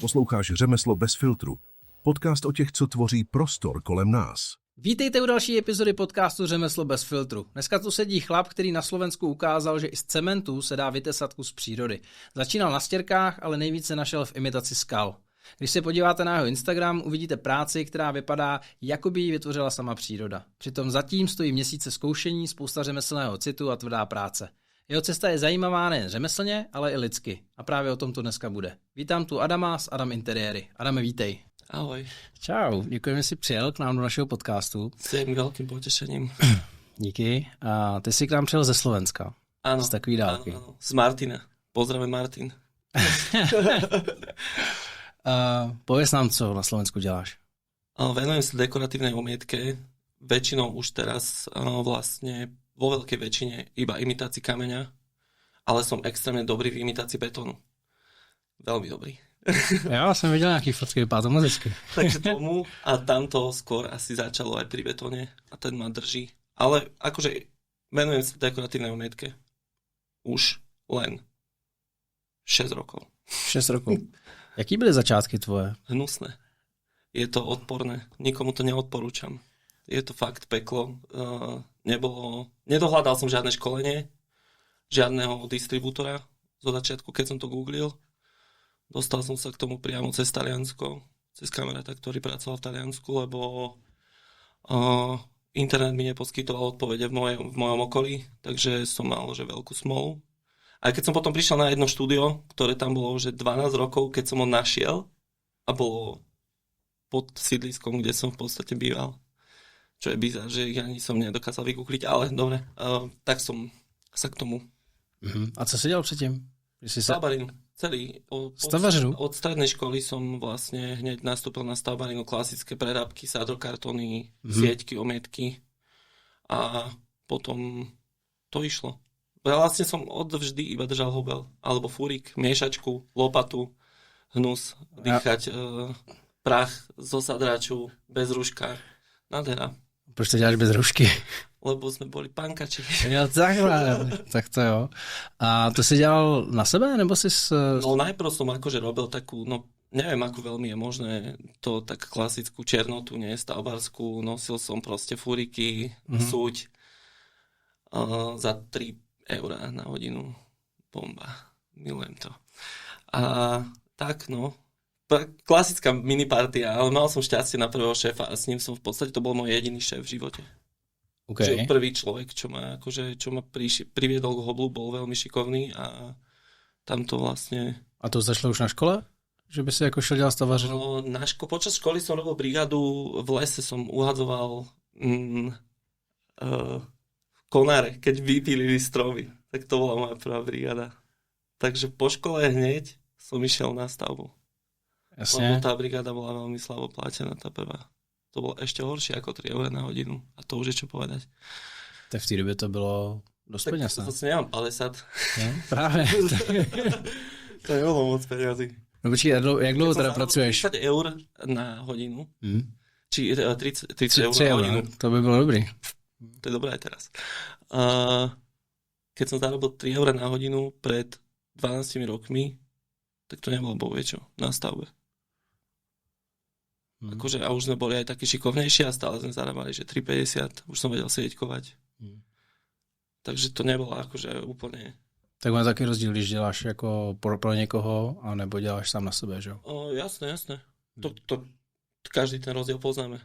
Posloucháš Řemeslo bez filtru. Podcast o těch, co tvoří prostor kolem nás. Vítejte u další epizody podcastu Řemeslo bez filtru. Dneska tu sedí chlap, který na Slovensku ukázal, že i z cementu se dá vytesat kus přírody. Začínal na stěrkách, ale nejvíce našel v imitaci skal. Když se podíváte na jeho Instagram, uvidíte práci, která vypadá, jako by ji vytvořila sama příroda. Přitom zatím stojí měsíce zkoušení, spousta řemeslného citu a tvrdá práce. Jeho cesta je zajímavá nejen řemeslně, ale i lidsky. A právě o tom to dneska bude. Vítám tu Adama z Adam Interiéry. Adame, vítej. Ahoj. Čau, děkujeme, že jsi přijel k nám do našeho podcastu. S tým veľkým potešením. Díky. A ty jsi k nám přijel ze Slovenska. Áno. Z takový dálky. Áno. Z Martina. Pozdravím Martin. Pověz nám, co na Slovensku děláš. Venujem sa dekoratívnej umietke. Väčšinou už teraz vlastne vo veľkej väčšine iba imitácii kameňa, ale som extrémne dobrý v imitácii betónu. Veľmi dobrý. Já jsem viděl nějaký fotky, vypadá to moc hezky. Takže tomu a tamto skôr asi začalo aj pri betóne a ten ma drží. Ale akože venujem sa dekoratívnej umietke už len 6 rokov. 6 rokov. Jaký byly začátky tvoje? Hnusné. Je to odporné. Nikomu to neodporúčam. Je to fakt peklo. Nedohľadal som žiadne školenie, žiadneho distribútora zo začiatku, keď som to googlil. Dostal som sa k tomu priamo cez Taliansko, cez kamaráta, ktorý pracoval v Taliansku, lebo internet mi neposkytoval odpovede v mojom okolí, takže som mal že veľkú smolu. A keď som potom prišiel na jedno štúdio, ktoré tam bolo že 12 rokov, keď som ho našiel a bolo pod sídliskom, kde som v podstate býval, čo je bizar, že ich ani som nedokázal vygoogliť, ale dobre, tak som sa k tomu. A co jsi dělal předtím? Stavbarinu. Celý. Od strednej školy som vlastne hneď nastúpil na stavbarinu, klasické prerábky, sádrokartóny, sieťky, omietky a potom to išlo. Vlastne som odvždy iba držal hobel, alebo fúrik, miešačku, lopatu, hnus, dýchať prach zo sadraču, bez rúška. Nádhera. Proč to děláš bez rušky? Lebo jsme byli pankači. Jo, tak to jo. A to si dělal na sebe, nebo si No najprv som akože robil takú, neviem, ako veľmi je možné to tak klasickú černotu, nie, stavbarskú. Nosil som proste furiky, súď za 3 eurá na hodinu. Bomba. Milujem to. A tak, klasická minipartia, ale mal som šťastie na prvého šéfa a s ním som v podstate, to bol môj jediný šéf v živote. Okay. Že prvý človek, čo ma priviedol k hoblu, bol veľmi šikovný a tam to vlastne... A to začalo už na škole? Že by si ako šel dělat stavařinu? No, počas školy som robil brigádu, v lese som uhadzoval konáre, keď vypílili stromy. Tak to bola moja prvá brigáda. Takže po škole hneď som išiel na stavbu. Jasne. Lebo tá brigáda bola veľmi slabo platená, tá prvá. To bolo ešte horšie ako 3 eur na hodinu. A to už je čo povedať. Tak v té době to bylo dost peněz. Tak to nemám 50. No, právě. To nebolo moc peniazy. No počkej, jak dlouho teda pracuješ? 30 eur na hodinu. Či 30 eur na hodinu. To by bylo dobrý. To je dobré aj teraz. Keď som zarobil 3 eur na hodinu pred 12 rokmi, tak to nebolo bohviečo na stavbe. Akože, a už sme boli aj takí šikovnejší a stále sme zarábali, že 3,50, už som vedel sieťkovať. Takže to nebolo akože úplne... Tak má taký rozdíl, když děláš jako pro někoho, anebo děláš sám na sebe, že jo? Jasné. To každý ten rozdiel poznáme.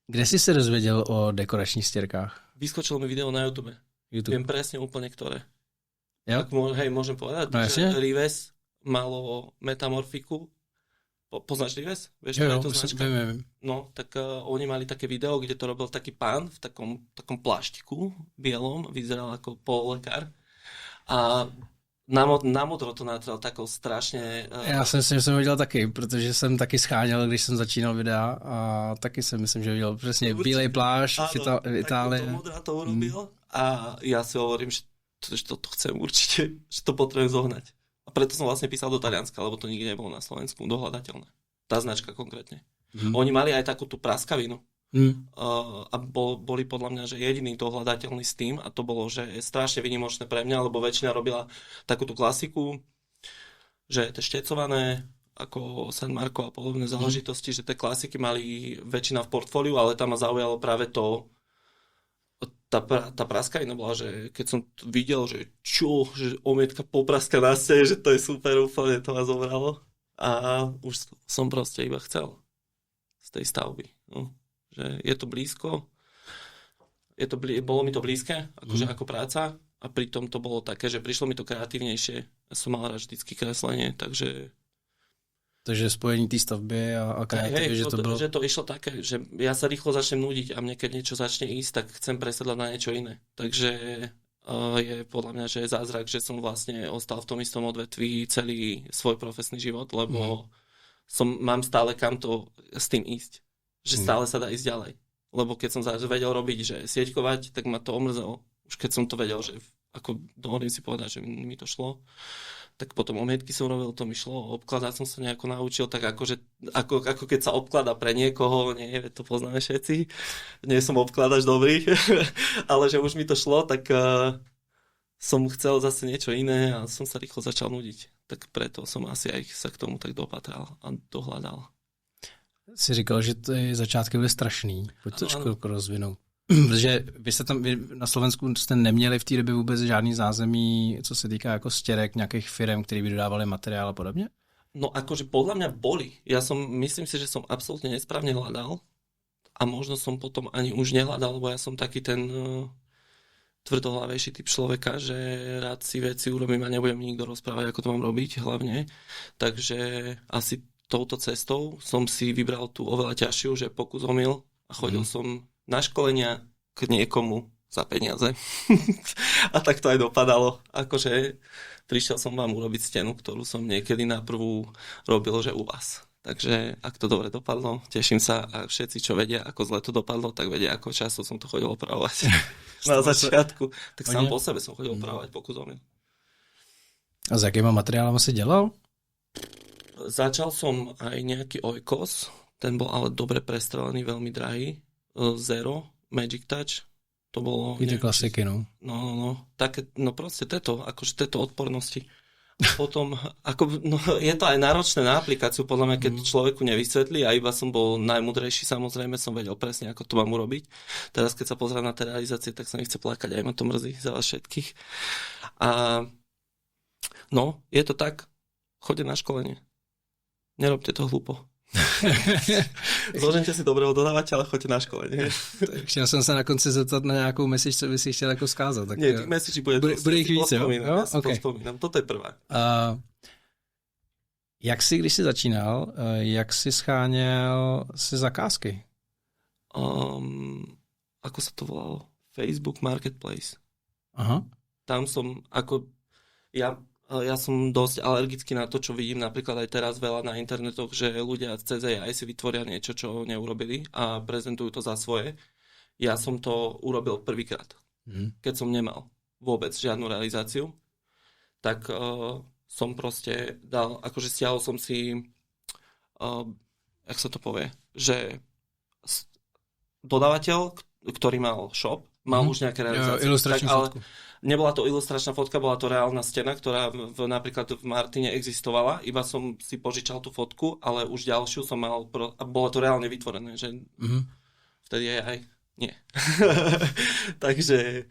Kde jsi se dozvěděl o dekoračních stěrkách? Vyskočilo mi video na YouTube. Viem presne úplne ktoré. Jo? Tak môžem povedať, že Rives malo metamorfiku. Poznáš Rives? Vieš, jo, to značka? Viem. No, tak oni mali také video, kde to robil taký pán v takom pláštiku bielom, vyzeral ako pollekár. A na modro to natral takou strašně... Já si myslím, že jsem ho dělal taky, protože jsem taky scháněl, když jsem začínal videa a taky jsem myslím, že viděl přesně bílej plášť v Itálii. Áno, tak to modrá to urobil a ja si hovorím, že to chcem určite, že to potrebujem zohnať. A preto som vlastne písal do Talianska, lebo to nikdy nebolo na Slovensku dohľadateľné. Tá značka konkrétne. Oni mali aj takú tú praskavinu. A boli podľa mňa, že jediný dohľadateľný s tým a to bolo, že je strašne výnimočné pre mňa, lebo väčšina robila takúto klasiku, že tie štecované, ako San Marco a podobné záležitosti, že tie klasiky mali väčšina v portfóliu, ale tam ma zaujalo práve to, tá praskarina bola, že keď som videl, že omietka popraska na stene, že to je super, úplne to ma zobralo. A už som proste iba chcel z tej stavby. No. Že je to blízko, bolo mi to blízke, akože ako práca, a pritom to bolo také, že prišlo mi to kreatívnejšie. Ja som mal rád vždycky kreslenie, takže spojení té stavby a kreatívy, že to bylo... Že to išlo také, že ja sa rýchlo začnem nudiť a mne keď niečo začne ísť, tak chcem presedlať na niečo iné. Takže je podľa mňa, že je zázrak, že som vlastne ostal v tom istom odvetví celý svoj profesný život, lebo mám stále kam to s tým ísť. Že stále sa dá ísť ďalej. Lebo keď som vedel robiť, že sieťkovať, tak ma to omrzelo. Už keď som to vedel, že ako dohodím si povedať, že mi to šlo, tak potom omietky som robil, to mi šlo, obkladať som sa nejako naučil, tak akože, ako keď sa obklada pre niekoho, nie, to poznáme všetci, nie som obkladač dobrý, ale že už mi to šlo, tak som chcel zase niečo iné a som sa rýchlo začal nudiť. Tak preto som asi aj sa k tomu tak dopatral a dohľadal. Jsi říkal, že ty začátky byly strašný, pojď to trošku rozvinout. Protože vy na Slovensku jste neměli v té době vůbec žádný zázemí, co se týká jako stěrek nějakých firm, který by dodávali materiál a podobně? No akože podľa mňa boli. Myslím si, že som absolútne nesprávne hľadal a možno som potom ani už nehľadal, lebo ja som taký ten tvrdohlavejší typ človeka, že rád si veci urobím a nebudem nikto rozprávať, ako to mám robiť hlavne. Takže asi touto cestou som si vybral tú oveľa ťažšiu, že pokus omyl a chodil som na školenia k niekomu za peniaze. A tak to aj dopadalo. Akože prišiel som vám urobiť stenu, ktorú som niekedy na prvú robil, že u vás. Takže ak to dobre dopadlo, teším sa a všetci, čo vedia, ako zle to dopadlo, tak vedia, ako často som to chodil opravovať. Na začiatku. Tak sám po sebe som chodil opravovať pokus omyl. A s jakýma materiálama si delal? Začal som aj nejaký Oikos, ten bol ale dobre prestrelený, veľmi drahý. Zero, Magic Touch, to bolo... Ide klasiky, no. No, také, no proste akože tieto odpornosti. A potom, je to aj náročné na aplikáciu, podľa mňa, keď človeku nevysvetlí, a iba som bol najmudrejší, samozrejme, som vedel presne, ako to mám urobiť. Teraz, keď sa pozerám na tie realizácie, tak sa mi chce plakať, aj ma to mrzí za vás všetkých. A no, je to tak, choďte na školenie. Nerobte to hlúpo. Zložente si dobrého dodávateľa, choďte na školenie. Chtěl jsem se na konci zeptat na nějakou message, co by si chtěl jako zkázat. Tak nie, tých message bude ich více. Ja si pospomínam. Toto je prvá. Jak jsi, když jsi začínal, jak jsi scháněl si zakázky? Ako sa to volalo? Facebook Marketplace. Aha. Tam som, ja som dosť alergický na to, čo vidím napríklad aj teraz veľa na internetoch, že ľudia cez AI si vytvoria niečo, čo neurobili a prezentujú to za svoje. Ja som to urobil prvýkrát. Keď som nemal vôbec žiadnu realizáciu, tak som proste dal, akože stiahol som si, jak sa to povie, že dodávateľ, ktorý mal shop, mal už nejaké realizácie. Ilustračnú fotku. Nebola to ilustračná fotka, bola to reálna stena, ktorá napríklad v Martine existovala. Iba som si požičal tú fotku, ale už ďalšiu som mal, a bolo to reálne vytvorené, že vtedy aj nie. Takže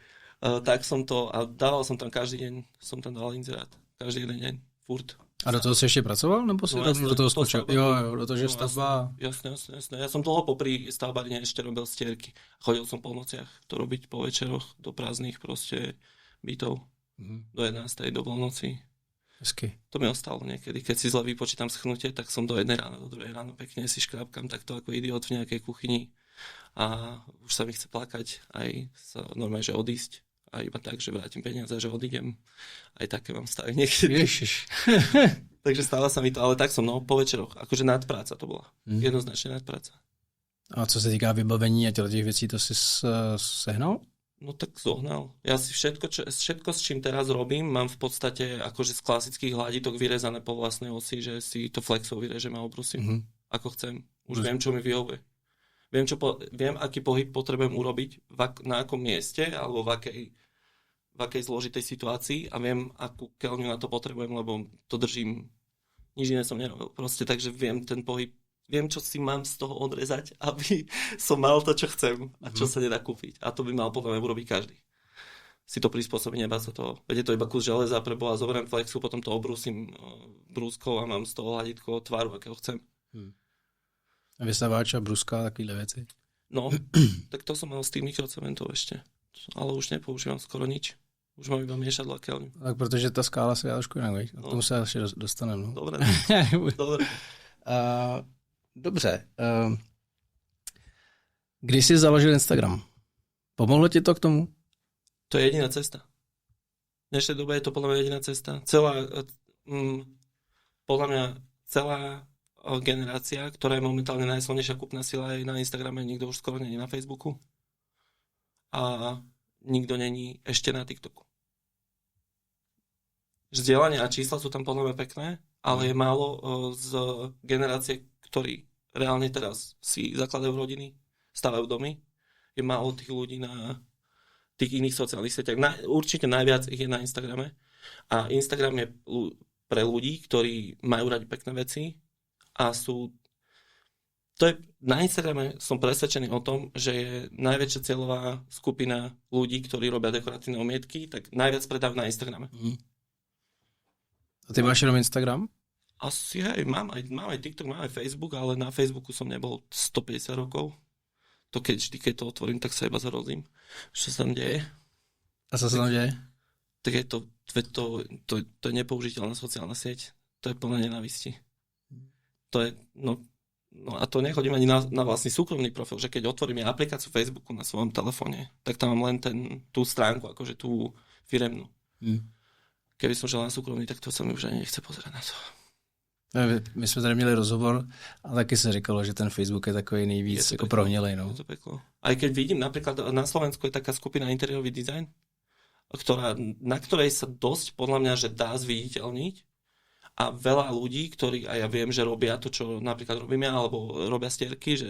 tak som to, a dával som tam každý deň, som tam dal inzerát. Každý jeden deň, furt. A do toho si ešte pracoval, nebo si do toho skočil? Jo, do toho, že stavba... Jasné. Ja som dlho popri stavbarine ešte robil stierky. Chodil som po nociach to robiť, po večeroch, do prázdnych proste bytov. Do 11. do polnoci. Hezky. To mi ostalo niekedy. Keď si zle vypočítam schnutie, tak som do 1 rána, do 2 ráno pekne si škrábkam takto ako idiot v nejakej kuchyni. A už sa mi chce plakať, aj sa normálne, že odísť. A iba tak, že vrátim peniaze, že odídem. Aj také mám stavy niekedy. Ježiš. Takže stáva sa mi to, ale tak som, po večeroch. Akože nadpráca to bola. Jednoznačne nadpráca. A co se týká vybavení a těch věcí, to si sehnal? No tak zohnal. Ja si všetko, s čím teraz robím, mám v podstate akože z klasických hľaditok vyrezané po vlastnej osi, že si to flexov vyrežem a obrusím, ako chcem. Už viem, čo mi vyhovuje. Viem, aký pohyb potrebujem urobiť, na akom mieste, alebo v akej zložitej situácii a viem, akú keľňu na to potrebujem, lebo to držím Nič iné som nerobil. Proste takže viem ten pohyb, viem, čo si mám z toho odrezať, aby som mal to, čo chcem a čo sa nedá kúpiť. A to by mal podľa mňa urobiť každý. Si to prispôsobí, nebá sa toho. Veď je to iba kus železa pre Boha, zoberiem flexu, potom to obrúsim brúskou a mám z toho hladítko tvaru, akého chcem. A vysávač a brúska a takovýhle veci? No, tak to som mal z tých mikrocementov ešte. Ale už nepoužívam skoro nič. Už mám iba miešadlo a keľňu. Tak protože ta skála se dělá trošku jinak, veď? K tomu se ještě dostaneme. No. Dobre. Dobre. Dobře. Kdy jsi založil Instagram? Pomohlo ti to k tomu? To je jediná cesta. V dnešnej dobe je to podľa mňa jediná cesta. Podľa mňa celá generácia, ktorá je momentálne najsilnejšia kúpna sila, je na Instagrame, nikto už skoro není na Facebooku. A nikto není ešte na TikToku. Vzdelanie a čísla sú tam podľa mňa pekné, ale je málo z generácie, ktorí reálne teraz si zakladajú rodiny, stavajú domy. Je málo tých ľudí na tých iných sociálnych sieťach. Určite najviac ich je na Instagrame. A Instagram je pre ľudí, ktorí majú radi pekné veci a sú... Na Instagrame som presvedčený o tom, že je najväčšia cieľová skupina ľudí, ktorí robia dekoratívne omietky, tak najviac predávajú na Instagrame. A ty máš jenom Instagram? Asi aj, mám aj TikTok, mám aj Facebook, ale na Facebooku som nebol 150 rokov. To keď to otvorím, tak sa iba zarozím. Čo sa tam deje? A co sa tam deje? Tak je to je nepoužiteľná sociálna sieť. To je plné nenávisti. To je, no a to nechodím ani na vlastný súkromný profil, že keď otvorím aplikáciu Facebooku na svojom telefóne, tak tam mám len tú stránku, akože tú firemnú. Keby som žil na súkromný, tak to sa mi už ani nechce pozerať na to. My jsme tady měli rozhovor a taky se říkalo, že ten Facebook je takový nejvíc jako prohnilej. No. Je to peklo. Aj keď vidím, napríklad na Slovensku je taká skupina interiérový design, na ktorej sa dosť podľa mňa, že dá zviditeľniť a veľa ľudí, ktorí, a ja viem, že robia to, čo napríklad robím ja, alebo robia stierky, že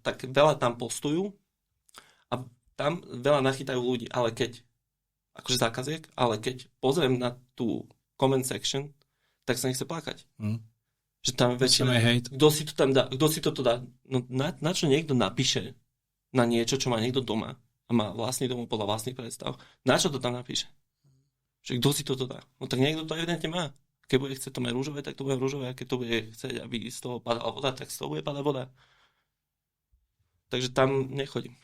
tak veľa tam postujú a tam veľa nachytajú ľudí, ale keď akože zákaziek, ale keď pozriem na tú comment section, tak sa nechce plakať. Že tam väčšina... Kto si to tam dá? Kto si toto dá? No na čo niekto napíše na niečo, čo má niekto doma a má vlastný dom podľa vlastných predstav? Na čo to tam napíše? Že kto si toto dá? No tak niekto to evidentne má. Keď bude chcieť to mať rúžové, tak to bude rúžové. A keď to bude chcieť, aby z toho padala voda, tak z toho bude padať voda. Takže tam nechodím.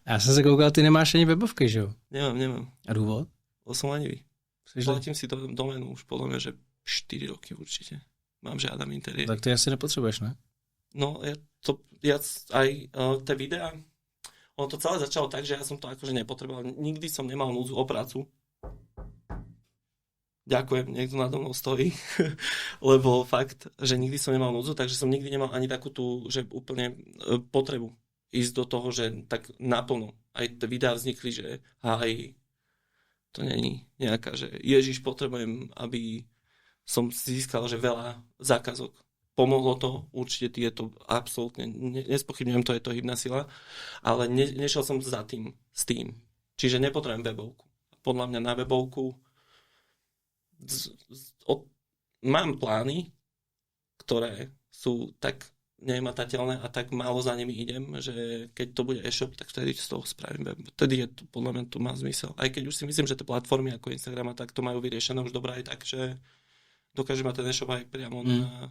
Já jsem se koukal, ty nemáš ani webovky, že jo? Nemám. A důvod? Bol som lenivý. Platím si to doménu už podľa mňa, že 4 roky určite. Mám žiadam interiér. Tak ty asi nepotřebuješ, ne? No, tie videá, ono to celé začalo tak, že ja som to akože nepotreboval. Nikdy som nemal núdzu o prácu. Ďakujem, niekto nado mnou stojí. Lebo fakt, že nikdy som nemal núdzu, takže som nikdy nemal ani takú tú, že úplne potrebu ísť do toho, že tak naplno. Aj tie videá vznikli, že aj to není nejaká, že Ježiš, potrebujem, aby som získal, že veľa zákazok. Pomohlo to, určite je to absolútne, nespochybňujem, to je to hybná sila, ale nešiel som za tým, s tým. Čiže nepotrebujem webovku. Podľa mňa na webovku mám plány, ktoré sú tak nematateľné a tak málo za nimi idem, že keď to bude e-shop, tak vtedy z toho spravím web. Vtedy je to, podľa mňa to má zmysel. Aj keď už si myslím, že tie platformy ako Instagram a tak to majú vyriešené už dobré aj tak, že dokáže mať ten e-shop aj priamo na...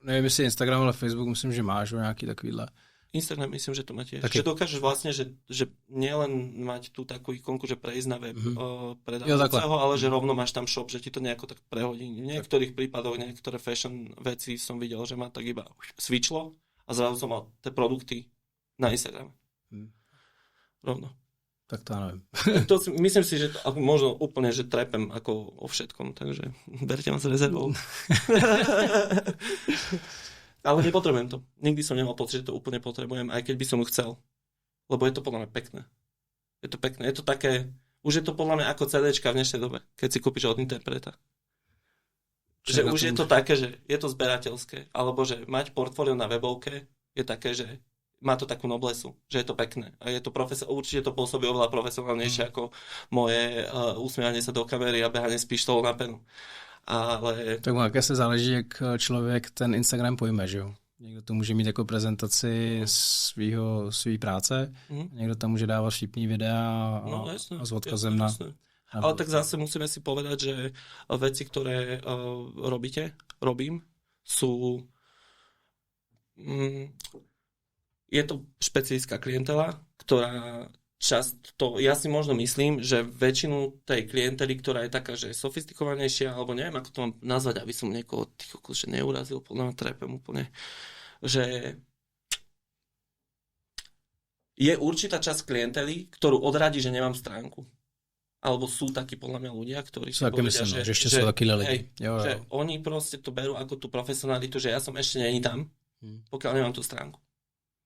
Neviem, jestli Instagram, ale Facebook myslím, že máš nejaký takovýhle. Instagram myslím, že to má tiež. Že dokážeš vlastne, že nielen mať tú takú ikonku, že prejsť na web predávajúceho, ale že rovno máš tam shop, že ti to nejako tak prehodí. V niektorých prípadoch, niektoré fashion veci som videl, že ma tak iba switchlo a zrazu som mal tie produkty na Instagrame. Rovno. Tak to neviem. Myslím si, že to, možno úplne, že trepem ako o všetkom, takže berte ma s rezervou. Ale nepotrebujem to. Nikdy som nemal pocit, že to úplne potrebujem, aj keď by som chcel. Lebo je to podľa mňa pekné. Je to pekné. Je to také... Už je to podľa mňa ako CDčka v dnešnej dobe, keď si kúpiš od interpreta. Že už je to také, že je to zberateľské. Alebo že mať portfólio na webovke je také, že má to takú noblesu, že je to pekné. A je to určite to pôsobí oveľa profesionálnejšie ako moje usmievanie sa do kamery a behanie s pištolou na penu. ale... Tak jaké se záleží, jak člověk ten Instagram pojme, že jo? Někdo to může mít jako prezentaci svý práce, někdo tam může dávat vtipný videa a s odkazem na... Ale tak zase musíme si povedať, že veci, ktoré robím, sú... je to špecifická klientela, ktorá často, ja si možno myslím, že väčšinu tej klientely, ktorá je taká, že je sofistikovanejšia, alebo neviem, ako to mám nazvať, aby som niekoho že neurazil, podľa mňa trepem úplne, že je určitá časť klientely, ktorú odradí, že nemám stránku. Alebo sú takí podľa mňa ľudia, ktorí si povedia, že ešte sú takí lidi. Že oni proste to berú ako tú profesionalitu, že ja som ešte není tam, pokiaľ nemám tú stránku.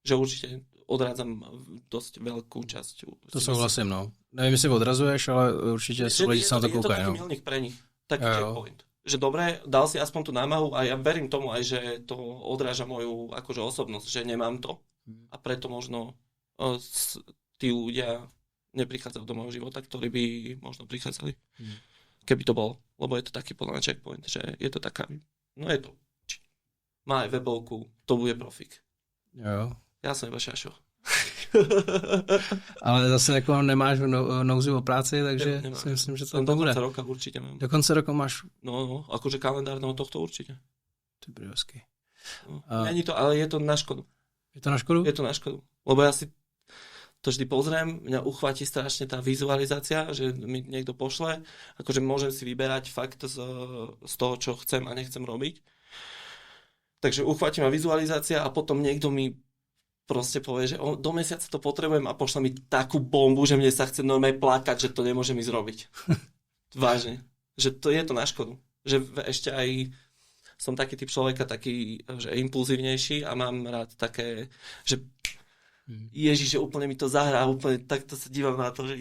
Že určite odrádzam dosť veľkú časť. To souhlasím, no. Neviem, jestli odrazuješ, ale určite sú lidi, sa na to kúkajú. Je to taký milník pre nich. Taký checkpoint. Že dobre, dal si aspoň tú námahu a ja verím tomu aj, že to odráža moju akože osobnosť, že nemám to. A preto možno tí ľudia neprichádzajú do môjho života, ktorí by možno prichádzali. Keby to bol. Lebo je to taký podľa mňa checkpoint, že je to taká... No je to... Má aj webovku, to bude profík. Jo. Já jsem iba šašo. Ale zase jako nemáš nouzi o práci, takže si myslím, že to do bude. konce roka určitě mám. Do konce roka máš? No, akože kalendárneho tohto určitě. To je brývosky. No, není to, ale je to na škodu. Je to na škodu? Je to na škodu. Lebo ja si to vždy pozriem, mňa uchváti strašne tá vizualizácia, že mi niekto pošle, akože môžem si vyberať fakt z toho, čo chcem a nechcem robiť. Takže uchváti ma vizualizácia a potom niekto mi proste povie, že do mesiaca to potrebujem a pošle mi takú bombu, že mne sa chce normálne plakať, že to nemôžem ísť robiť. Vážne. Že to je to na škodu. Že ešte aj som taký typ človeka, taký, že impulzívnejší a mám rád také, že Ježiš, že úplne mi to zahrá, úplne takto sa dívam na to, že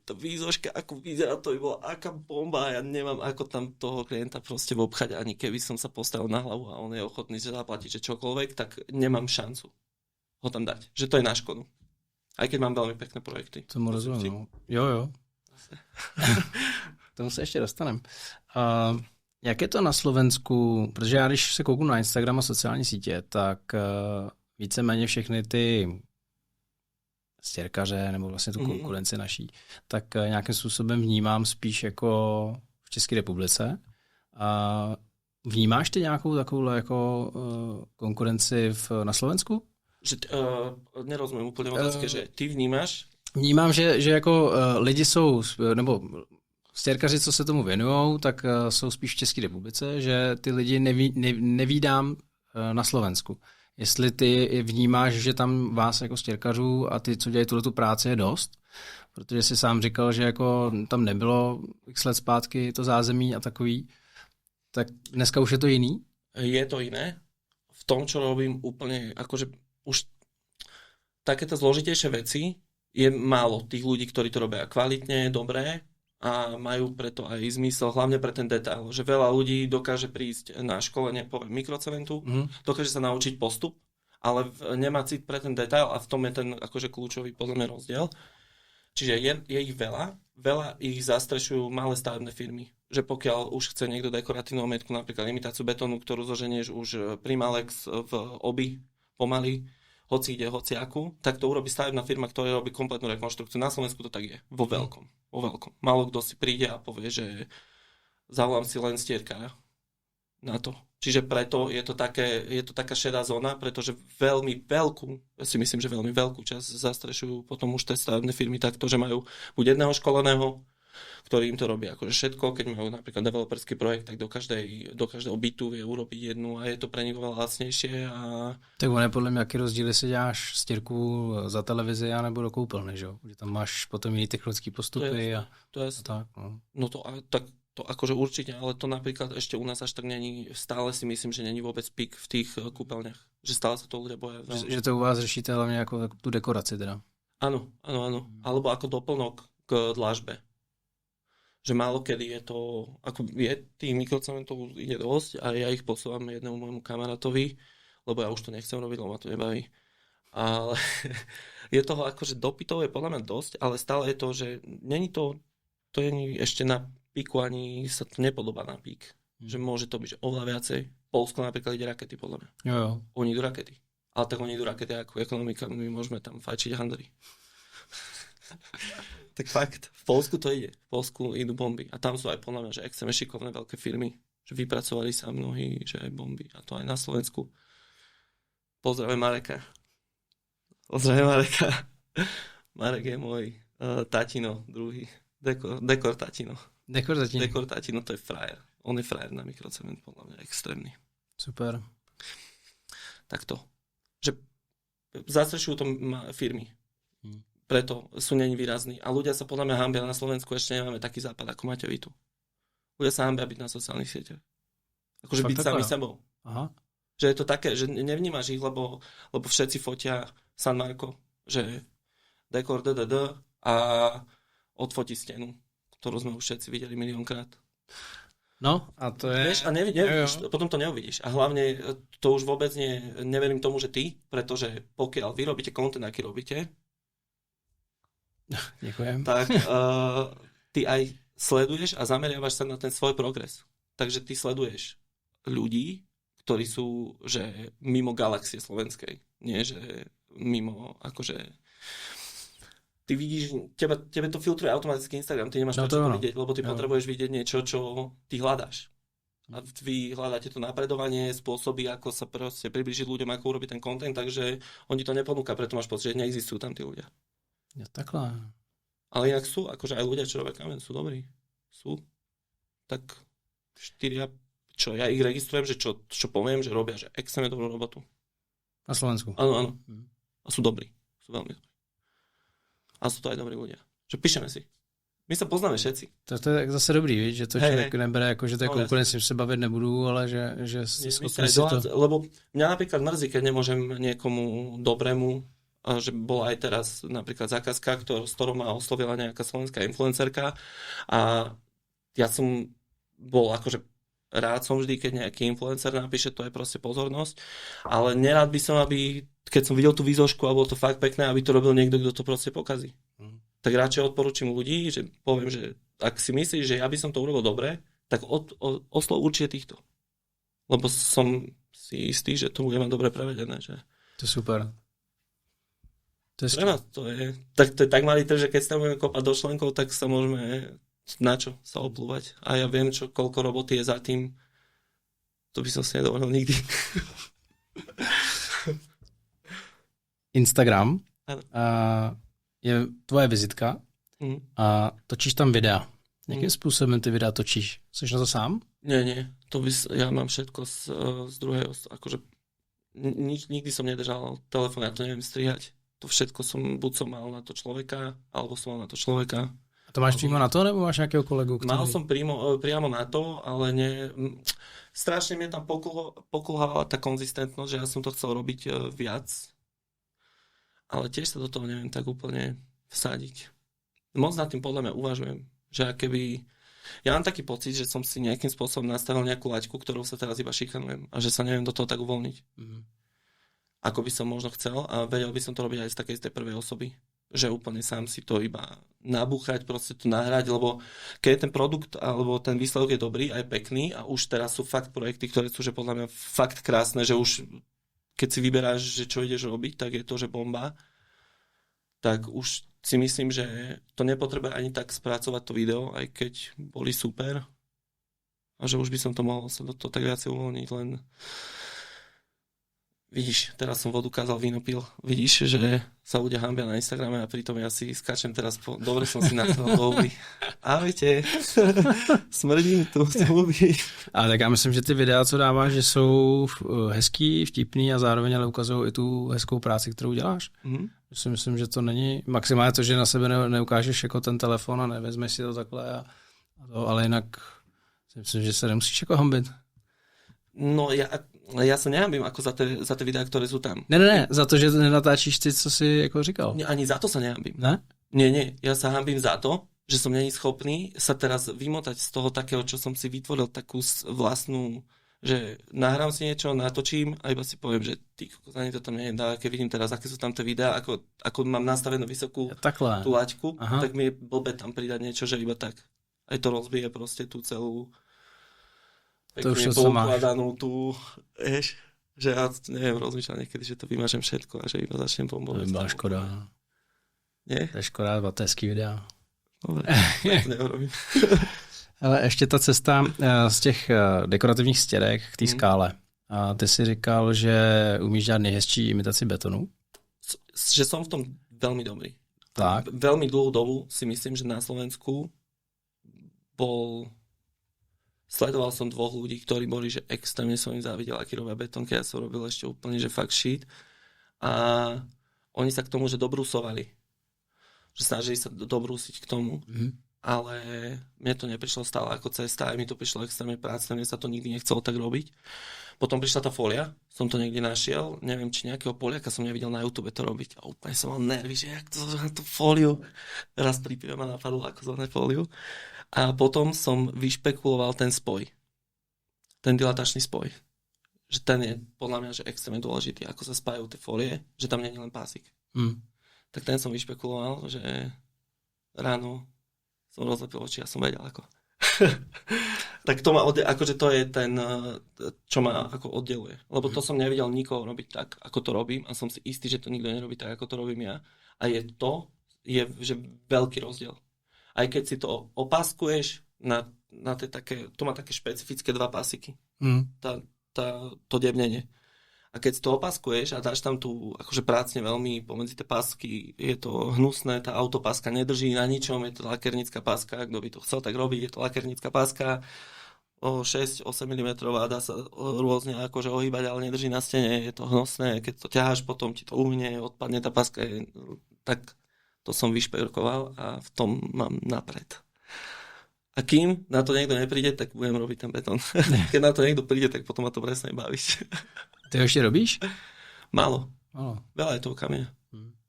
tá výzoška, ako vyzerá, to by bola aká bomba a ja nemám ako tam toho klienta proste obchať, ani keby som sa postavil na hlavu a on je ochotný zaplatiť, že čokoľvek, tak nemám šancu ho tam dať. Že to je na škodu. Aj keď mám veľmi pekné projekty. Tomu rozumím. No. Jo. Tomu se ještě dostanem. Jak je to na Slovensku? Protože já, když se kouknu na Instagram a sociální sítě, tak víceméně všechny ty stěrkaře nebo vlastně tu konkurenci naší, tak nějakým způsobem vnímám spíš jako v České republice. Vnímáš ty nějakou takovou jako konkurenci na Slovensku? Že nerozumím úplně otázky, že ty vnímáš? Vnímám, že jako lidi jsou, nebo stěrkaři, co se tomu věnujou, tak jsou spíš v České republice, že ty lidi nevídám na Slovensku. Jestli ty vnímáš, že tam vás jako stěrkařů a ty, co dělají tuhletu práci, je dost, protože jsi sám říkal, že jako tam nebylo x let zpátky to zázemí a takový, tak dneska už je to jiný? Je to iné. V tom, čo robím úplne, akože už takéto zložitejšie veci je málo tých ľudí, ktorí to robia kvalitne, dobré a majú preto aj zmysel, hlavne pre ten detail, že veľa ľudí dokáže prísť na školenie, poviem, mikrocementu, dokáže sa naučiť postup, ale nemá cit pre ten detail a v tom je ten akože kľúčový podľa mňa rozdiel. Čiže je ich veľa ich zastrešujú malé stavebné firmy, že pokiaľ už chce niekto dekoratívnu omietku, napríklad imitáciu betónu, ktorú zoženieš už Primalex v obi pomaly, hoci ide hociaku, tak to urobí stavebná firma, ktorá robí kompletnú rekonštrukciu. Na Slovensku to tak je. Vo veľkom. Málo kto si príde a povie, že zavolám si len stierkára na to. Čiže preto je to taká šedá zóna, pretože ja si myslím, že veľmi veľkú časť zastrešujú potom už tie stavebné firmy takto, že majú buď jedného školeného, ktorý im to robí akože všetko, keď majú napríklad developerský projekt, tak do každého bytu vie urobiť jednu a je to pre nich veľa lacnejšie. Tak on je podle mě, jaký rozdíl, jestli děláš stěrku za televizi a nebo do koupelny, že? Že tam máš potom jiný technický postupy to je tak. No to akože určite, ale to napríklad ešte u nás až tak není, stále si myslím, že není vôbec pík v tých kúpeľniach, že stále sa to ľudia boja. Že to u vás řešíte hlavně jako tu dekoraci teda. Áno. Alebo ako doplnok k dlažbe. Že málo kedy je to, ako je tých mikrocementov ide dosť a ja ich posúvam jednému môjmu kamarátovi, lebo ja už to nechcem robiť, lebo ma to nebaví. Ale je toho akože dopytov je podľa mňa dosť, ale stále je to, že není to je ešte na Píku ani sa to nepodobá na Pík. Že môže to byť že oveľa viacej. Polsko napríklad ide rakety, podľa mňa. Jo. Oni idú rakety. Ale tak oni idú rakety ako ekonomika, my môžeme tam fajčiť handry. Tak fakt, v Polsku to ide. V Polsku idú bomby. A tam sú aj podľa mňa, že extrémne šikovné veľké firmy. Že vypracovali sa mnohí, že aj bomby. A to aj na Slovensku. Pozdravujem Mareka. Marek je môj tatino, druhý. Dekor tatino. Dekor tatino, to je frajer. On je frajer na mikrocement, podľa mňa extrémny. Super. Takto. Že zastrešujú to firmy. Preto sú není výrazní. A ľudia sa podľa mňa hanbia na Slovensku, ešte nemáme taký západ, ako máte vy tu. Ľudia sa hanbia byť na sociálnych sieťach. Akože byť sami sebou. Aha. Že je to také, že nevnímaš ich, lebo všetci fotia San Marco, že dekor a odfotí stenu, ktorú sme už všetci videli miliónkrát. No, a to je... Vieš, a nevidíš, potom to neuvidíš. A hlavne to už vôbec neverím tomu, že ty, pretože pokiaľ vy robíte content, aký robíte, ďakujem. Tak ty aj sleduješ a zameriavaš sa na ten svoj progres. Takže ty sleduješ ľudí, ktorí sú že mimo galaxie slovenskej. Nie, že mimo, akože... Ty vidíš, tebe to filtruje automaticky Instagram, ty nemáš čo vidieť, lebo ty potrebuješ vidieť niečo, čo ty hľadáš. A vy hľadáte to napredovanie, spôsoby, ako sa proste približiť ľuďom, ako urobiť ten content, takže oni to neponúka, preto máš pocit, že neexistujú tam tí ľudia. Ja, takhle. Ale inak sú, akože aj ľudia, čo robia kamen, sú dobrí. Sú. Tak 4, čo ja ich registrujem, že čo poviem, že robia, že extrémne dobrú robotu. Na Slovensku? Áno. A sú dobrí. Sú veľmi dobrí. A sú to aj dobrí ľudia. Že píšeme si. My sa poznáme všetci. To je zase dobrý, víš, že to člověk nebere jako, že to je konkurence, s tím se bavit nebudu, ale že si to... Lebo mňa napríklad mrzí, keď nemôžem niekomu dobrému, že bola aj teraz napríklad zákazka, s ktorou ma oslovila nejaká slovenská influencerka a ja som bol akože rád som vždy, keď nejaký influencer napíše, to je proste pozornosť, ale nerád by som, aby keď som videl tú výzošku a bolo to fakt pekné, aby to robil niekto, kto to proste pokazí. Tak radšej odporúčim ľudí, že poviem, že ak si myslíš, že ja by som to urobil dobre, tak oslov určite týchto. Lebo som si istý, že to bude mať dobre prevedené. Že... To je super. To je tak malý trh, že keď sa budeme kopať do členkov, tak sa môžeme na čo sa oplúvať. A ja viem, koľko roboty je za tým. To by som si nedovolil nikdy. Instagram je tvoje vizitka a točíš tam videa. Jakým způsobem ty videa točíš? Jsi na to sám? Nie. Ja mám všetko z druhého. Akože nikdy som nedržal telefón, ja to neviem strihať. To všetko buď som mal na to človeka, alebo som mal na to človeka. A to máš přímo na to, nebo máš nejakého kolegu? Mal som priamo na to, ale strašne mi tam pokulhávala tá konzistentnosť, že ja som to chcel robiť viac. Ale tiež sa do toho neviem tak úplne vsadiť. Moc nad tým podľa mňa uvažujem, že keby... Ja mám taký pocit, že som si nejakým spôsobom nastavil nejakú laťku, ktorou sa teraz iba šikanujem a že sa neviem do toho tak uvoľniť. Ako by som možno chcel a vedel by som to robiť aj z takej z tej prvej osoby. Že úplne sám si to iba nabúchať, proste to nahrať, lebo keď je ten produkt alebo ten výsledok je dobrý aj pekný a už teraz sú fakt projekty, ktoré sú že podľa mňa fakt krásne, že už keď si vyberáš, že čo ideš robiť, tak je to, že bomba, tak už si myslím, že to nepotrebuje ani tak spracovať to video, aj keď boli super. A že už by som to mohol sa do toho tak viacej uvoľniť, len vidíš, teraz som vodu kázal, víno pil. Vidíš, že sa ľudia hanbia na Instagrame a pritom ja si skáčem teraz dobre som si natrhol do huby. Ahojte. Smrdím tu, huby. A tak já myslím, že ty videa, co dáváš, že jsou hezký, vtipný a zároveň ale ukazují i tu hezkou práci, kterou děláš. Si myslím, že to není maximálně to, že na sebe neukážeš jako ten telefon a nevezmeš si to takhle ale jinak si myslím, že se nemusíš jako hambit. No ja sa nehambím ako za tie videá, ktoré sú tam. Ne, za to, že nenatáčíš ty, co si jako říkal. Ani za to sa nehambím. Ne? Nie, ja sa hambím za to, že som není schopný sa teraz vymotať z toho takého, čo som si vytvoril, takú vlastnú, že nahrám si niečo, natočím a iba si poviem, že ty kokos, ani to tam neviem dá, keď vidím teraz, aké sú tam tie videá, ako mám nastavenú vysokú tú laťku, tak mi je blbé tam pridať niečo, že iba tak. Aj to rozbije proste tú celú to pekne poukladanú tú, vieš, že ja neviem, rozmýšľam niekedy, že to vymažem všetko a že iba začnem bombovať. To by byla škoda. Nie? To je škoda, to je hezký videa. Dobre, to neurobím. Ale ještě ta cesta z těch dekorativních stěrek k té skále. A ty si říkal, že umíš dělat nejhezčí imitaci betonu? Že som v tom veľmi dobrý. Tak. Veľmi dlhú dobu si myslím, že na Slovensku sledoval som 2 ľudí, ktorí boli, že extrémne som im závidel, aký robia betón, keď ja som robil ešte úplne, že fakt shit. A oni sa k tomu, že dobrúsovali. Že snažili sa dobrúsiť k tomu. Ale mne to neprišlo stále ako cesta, aj mi to prišlo extrémne prácne, mne sa to nikdy nechcelo tak robiť. Potom prišla tá fólia, som to niekde našiel, neviem, či nejakého Poliaka som nevidel na YouTube to robiť. A úplne som mal nervy, že jak to tú fóliu. Raz pri pive ma napadlo, ako zohnať fóliu. A potom som vyšpekuloval ten spoj. Ten dilatačný spoj. Že ten je podľa mňa že extrémne dôležitý, ako sa spájajú tie fólie, že tam nie je len pásik. Tak ten som vyšpekuloval, že ráno som rozlepil oči a som vedel ako. Tak to ma akože to je ten, čo ma ako oddeluje. Lebo to som nevidel nikoho robiť tak, ako to robím a som si istý, že to nikto nerobí tak, ako to robím ja. A je že veľký rozdiel. Aj keď si to opáskuješ na tie také, to má také špecifické 2 pásiky. To debnenie. A keď si to opaskuješ a dáš tam tú akože prácne veľmi pomedzi tie pásky, je to hnusné, tá autopáska nedrží na ničom, je to lakernická páska, kto by to chcel tak robiť, je to lakernická páska o 6-8 mm a dá sa rôzne akože ohýbať, ale nedrží na stene, je to hnusné, keď to ťaháš, potom ti to uhne, odpadne tá páska, tak to som vyšperkoval a v tom mám napred. A kým na to niekto nepríde, tak budem robiť ten betón. Keď na to niekto príde, tak potom ma to presne bavíš. Ty ho ešte robíš? Málo. Veľa je toho kameňa.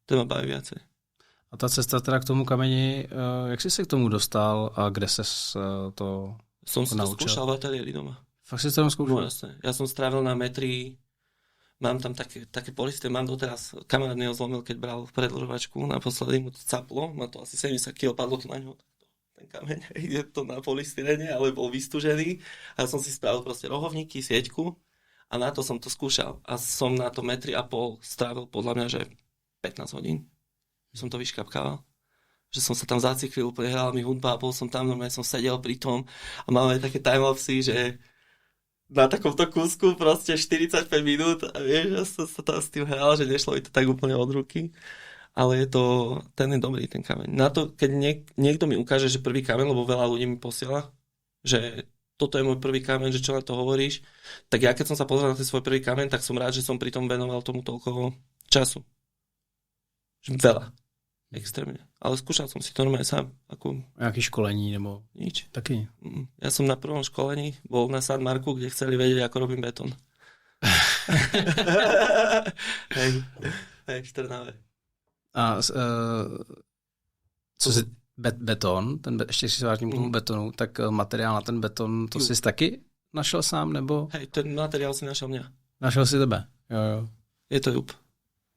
To ma baví viacej. A ta cesta teda k tomu kameni, jak jsi se k tomu dostal a kde ses to Som si to naučil? skúšal v ateliéri doma. Fakt si to tam skúšal? No jasne. Ja som strávil na metri, mám tam také polisté, mám doteraz, kamarát mi ho zlomil, keď bral predĺžovačku, naposledy mu to caplo, má to asi 70 kg, padlo to na ňo. Ten kameň, je to na polystyrene, ale bol vystúžený a ja som si spravil proste rohovníky, sieťku a na to som to skúšal a som na to 1,5 m strávil podľa mňa, že 15 hodín. Som to vyškapkával, že som sa tam zaciklil, úplne hrala mi hudba a bol som tam, normálne som sedel pri tom a máme také timelapsy, že na takomto kúsku proste 45 minút a vieš, ja som sa tam s tým hral, že nešlo mi to tak úplne od ruky. Ale ten je dobrý, ten kameň. Na to, keď niekto mi ukáže, že prvý kameň, lebo veľa ľudí mi posiela, že toto je môj prvý kameň, že čo na to hovoríš, tak ja keď som sa pozrel na ten svoj prvý kameň, tak som rád, že som pri tom venoval tomu toľko času. Veľa. Extrémne. Ale skúšal som si to normálne sám. Jaký školení nebo? Nič. Taky? Ja som na prvom školení bol na San Marku, kde chceli vedieť, ako robím betón. Hej, v Trnave. A co si beton, ještě si vážím k tomu betonu, tak materiál na ten beton, to jsi taky našel sám, nebo? Hej, ten materiál si našel mňa. Našel si tebe? Jo. Je to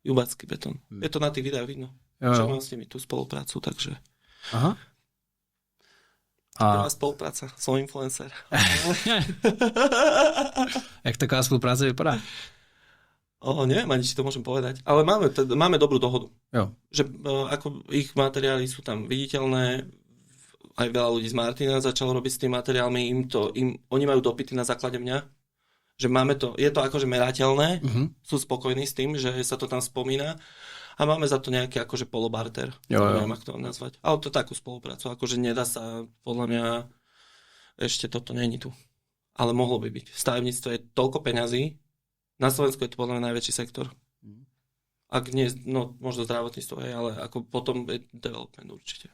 jubacký betón. Je to na tých videách vidno. Že mám s nimi tú spoluprácu, takže... Aha. Prvá spolupráca, som influencer. Jak taková spolupráce vypadá? Neviem ani, či to môžem povedať, ale máme dobrú dohodu. Jo. Že ako ich materiály sú tam viditeľné, aj veľa ľudí z Martina začalo robiť s tým materiálmi, oni majú dopyty na základe mňa, že máme to, je to akože merateľné, sú spokojní s tým, že sa to tam spomína a máme za to nejaký akože polobarter, neviem, ako to nazvať, ale to takú spoluprácu, akože nedá sa, podľa mňa, ešte toto není tu, ale mohlo by byť. V stavebníctve je toľko peňazí. Na Slovensku je to podľa mňa najväčší sektor. Ak nie, možno zdravotníctvo, ale ako potom je development určite.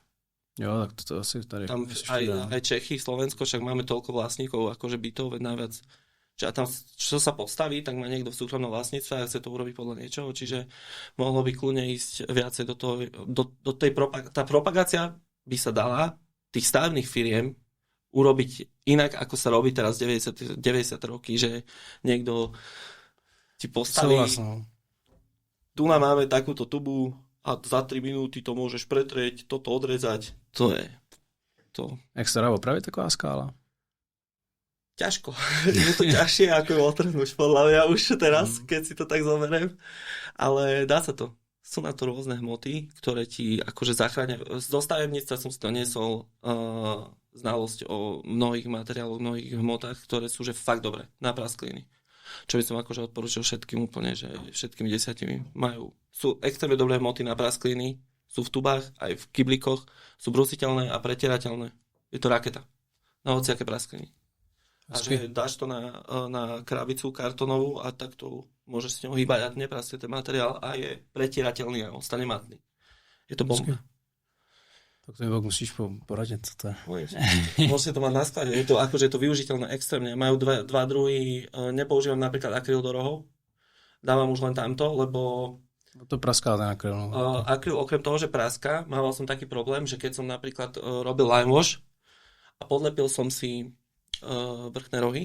Jo, tak to asi tady... Tam aj Čechy, Slovensko, však máme toľko vlastníkov, akože bytov, najviac. Čiže tam, čo sa postaví, tak má niekto v súkromnom vlastníctve a chce to urobiť podľa niečoho, čiže mohlo by kľudne ísť viacej do toho, do tej tá propagácia by sa dala tých stavebných firiem urobiť inak, ako sa robí teraz 90 roky, že niekto ti postaví, tu máme takúto tubu a za 3 minúty to môžeš pretrieť, toto odrezať. To to... Jak sa dá opraviť taková skála? Ťažko. Je to ťažšie ako otrhnúť, podľa mňa už teraz, keď si to tak zoberiem. Ale dá sa to. Sú na to rôzne hmoty, ktoré ti akože zachránia. Z stavebníctva som si to niesol znalosť o mnohých materiáloch, mnohých hmotách, ktoré sú že fakt dobré na praskliny. Čo by som akože odporučil všetkým úplne, že všetkými 10 majú. Sú extrémne dobré hmoty na praskliny, sú v tubách, aj v kyblíkoch, sú brusiteľné a pretierateľné. Je to raketa. Na hociaké praskliny. A že dáš to na krabicu kartonovú a tak to môžeš s ňou hýbať a neprastie ten materiál a je pretierateľný a ostane matný. Je to bomba. Tak to mi musíš poradiť, co to je. Môžete to mať na sklade. Je to akože je to využiteľné extrémne. Majú dva druhy. Nepoužívam napríklad akryl do rohov. Dávam už len tamto, lebo... To praská ten akryl. Akryl okrem toho, že praská, mával som taký problém, že keď som napríklad robil lime wash a podlepil som si vrchné rohy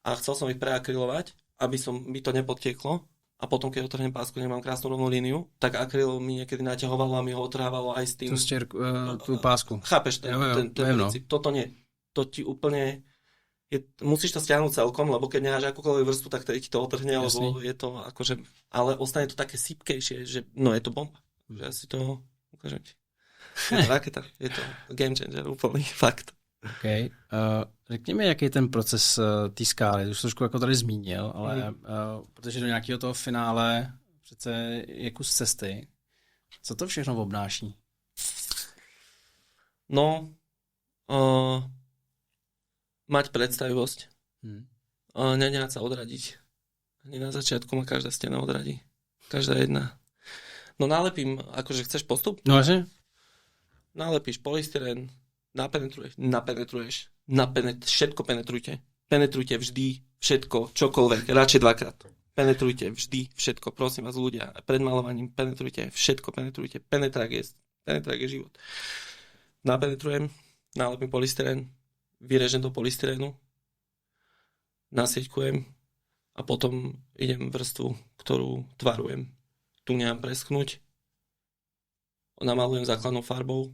a chcel som ich preakrylovať, aby to nepodtieklo a potom, keď otrhnem pásku, nemám krásnu rovnú líniu, tak akryl mi niekedy naťahovalo a mi ho otrhávalo aj s tým... Tú pásku. Chápeš ten princíp? Toto nie. To ti úplne... musíš to stiahnuť celkom, lebo keď necháš akúkoľvek vrstvu, tak ti to otrhne, lebo je to akože... Ale ostane to také sypkejšie, že no je to bomba. Že asi to ukážem ti. Je to raketa. Je to game changer, úplný fakt. OK. Řekni mi, jaký je ten proces té skály. Už trošku jako tady zmínil, ale protože do nějakého toho finále přece je kus cesty. Co to všechno obnáší? No, mať predstavivosť. Nenehať sa odradiť. Ani na začiatku ma každá stena odradí. Každá jedna. No nalepím, akože chceš postup? No asi. Nalepíš polystyrén, napenetruješ, všetko penetrujte. Penetrujte vždy všetko, čokoľvek, radšej dvakrát. Penetrujte vždy všetko, prosím vás ľudia. Pred malovaním penetrujte všetko, penetrujte. Penetrák je život. Napenetrujem, nalepím polystyrén, vyrežem do polystyrénu, nasieťkujem a potom idem vrstvu, ktorú tvarujem. Tu nechám preschnúť, namalujem základnou farbou,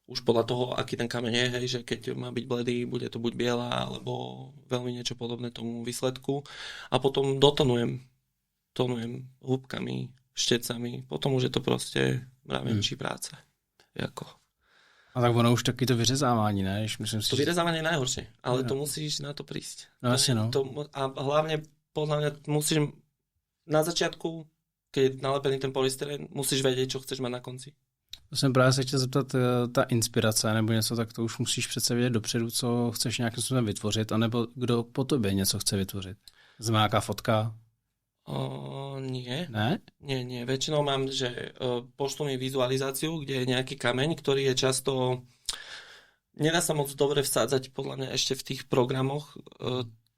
už podľa toho, aký ten kameň je, hej, že keď má byť bledý, bude to buď biela, alebo veľmi niečo podobné tomu výsledku. A potom tonujem húbkami, štecami, potom už je to proste mravenčí práce. Jako. A tak ono už taky to vyřezávání, ne? Myslím si, to vyřezávanie je najhoršie, ale to musíš na to prísť. No asi no. A hlavne, podľa mňa, musíš na začiatku, keď je nalepený ten polystyrén, musíš vedieť, čo chceš mať na konci. To jsem právě se chtěl zeptat, ta inspirace nebo něco, tak to už musíš přece vědět dopředu, co chceš nějakým způsobem vytvořit, anebo kdo po tobě něco chce vytvořit. Znamená nějaká fotka? Nie. Ne? Nie. Väčšinou mám, že pošlú mi vizualizáciu, kde je nejaký kameň, ktorý je často... Nedá sa moc dobre vsádzať, podľa mňa ešte v tých programoch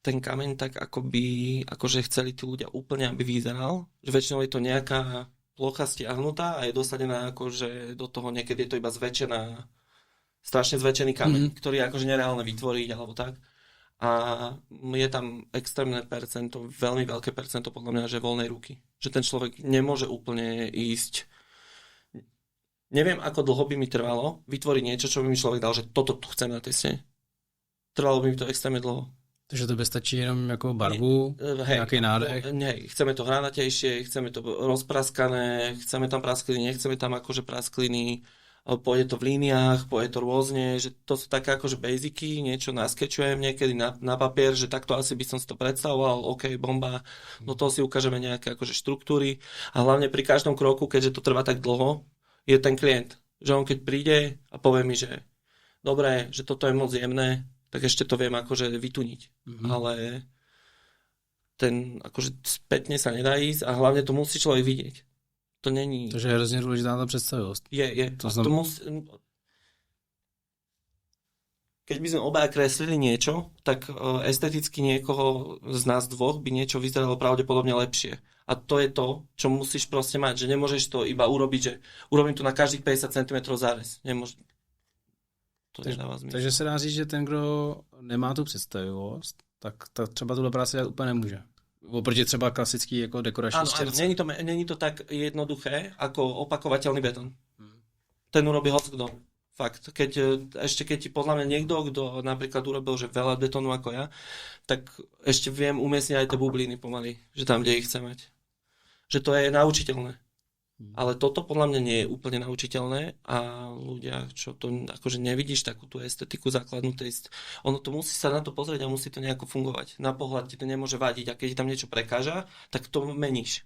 ten kameň tak akože chceli tí ľudia úplne, aby vyzeral. Že väčšinou je to nejaká plocha stiahnutá a je dosadená akože do toho, niekedy je to iba strašne zväčšený kameň, ktorý je akože nereálne vytvoriť alebo tak. A je tam extrémne percento, veľmi veľké percento podľa mňa, že voľnej ruky. Že ten človek nemôže úplne ísť... Neviem, ako dlho by mi trvalo vytvoriť niečo, čo by mi človek dal, že toto tu chcem na tej stene. Trvalo by mi to extrémne dlho. Takže to stačí jenom jako barvu, nejaký nádech? Nie, chceme to hranatejšie, chceme to rozpraskané, chceme tam praskliny, nechceme tam akože praskliny, pôjde to v líniách, pôjde to rôzne, že to sú také akože basicy, niečo naskečujem niekedy na papier, že takto asi by som si to predstavoval, OK, bomba, do toho si ukážeme nejaké akože štruktúry a hlavne pri každom kroku, keďže to trvá tak dlho, je ten klient, že on keď príde a povie mi, že dobre, že toto je moc jemné, tak ešte to viem akože vytuniť. Ale ten akože spätne sa nedá ísť a hlavne to musí človek vidieť. To není... Takže je hrozně důležitá ta představivost. Je. Keď by sme obaja kreslili niečo, tak esteticky niekoho z nás dvoch by niečo vyzeralo pravdepodobne lepšie. A to je to, čo musíš proste mať, že nemôžeš to iba urobiť, že urobím to na každých 50 cm zárez. Nemôžeš. Takže se dá říct, že ten, kdo nemá tu představivost, tak třeba tuhle práci dělat úplně nemůže. Oproti třeba klasický jako dekorační štěrce. Není to tak jednoduché ako opakovateľný betón. Ten urobí hocikdo. Fakt. Keď ti podľa mňa niekto, kto napríklad urobil, že veľa betónu ako ja, tak ešte viem umiestniť aj tie bubliny pomaly, že tam, kde ich chce mať. Že to je naučiteľné. Ale toto podľa mňa nie je úplne naučiteľné a ľudia, čo to akože nevidíš takú tú estetiku základnú, ono to musí sa na to pozrieť a musí to nejako fungovať. Na pohľad ti to nemôže vadiť a keď ti tam niečo prekáža, tak to meníš.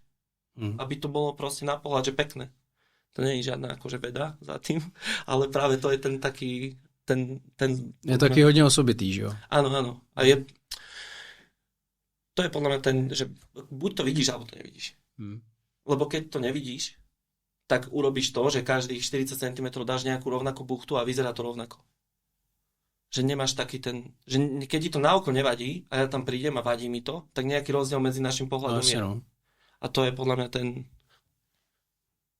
Aby to bolo proste na pohľad, že pekné. To nie je žiadna akože veda za tým, ale práve to je ten taký je taký hodne osobitý, že jo? Áno. A to je podľa mňa že buď to vidíš, alebo to nevidíš. Lebo keď to nevidíš, tak urobíš to, že každých 40 cm dáš nejakú rovnakú buchtu a vyzerá to rovnako. Že nemáš taký že keď ti to na oko nevadí a ja tam prídem a vadí mi to, tak nejaký rozdiel medzi našim pohľadom je. No. A to je podľa mňa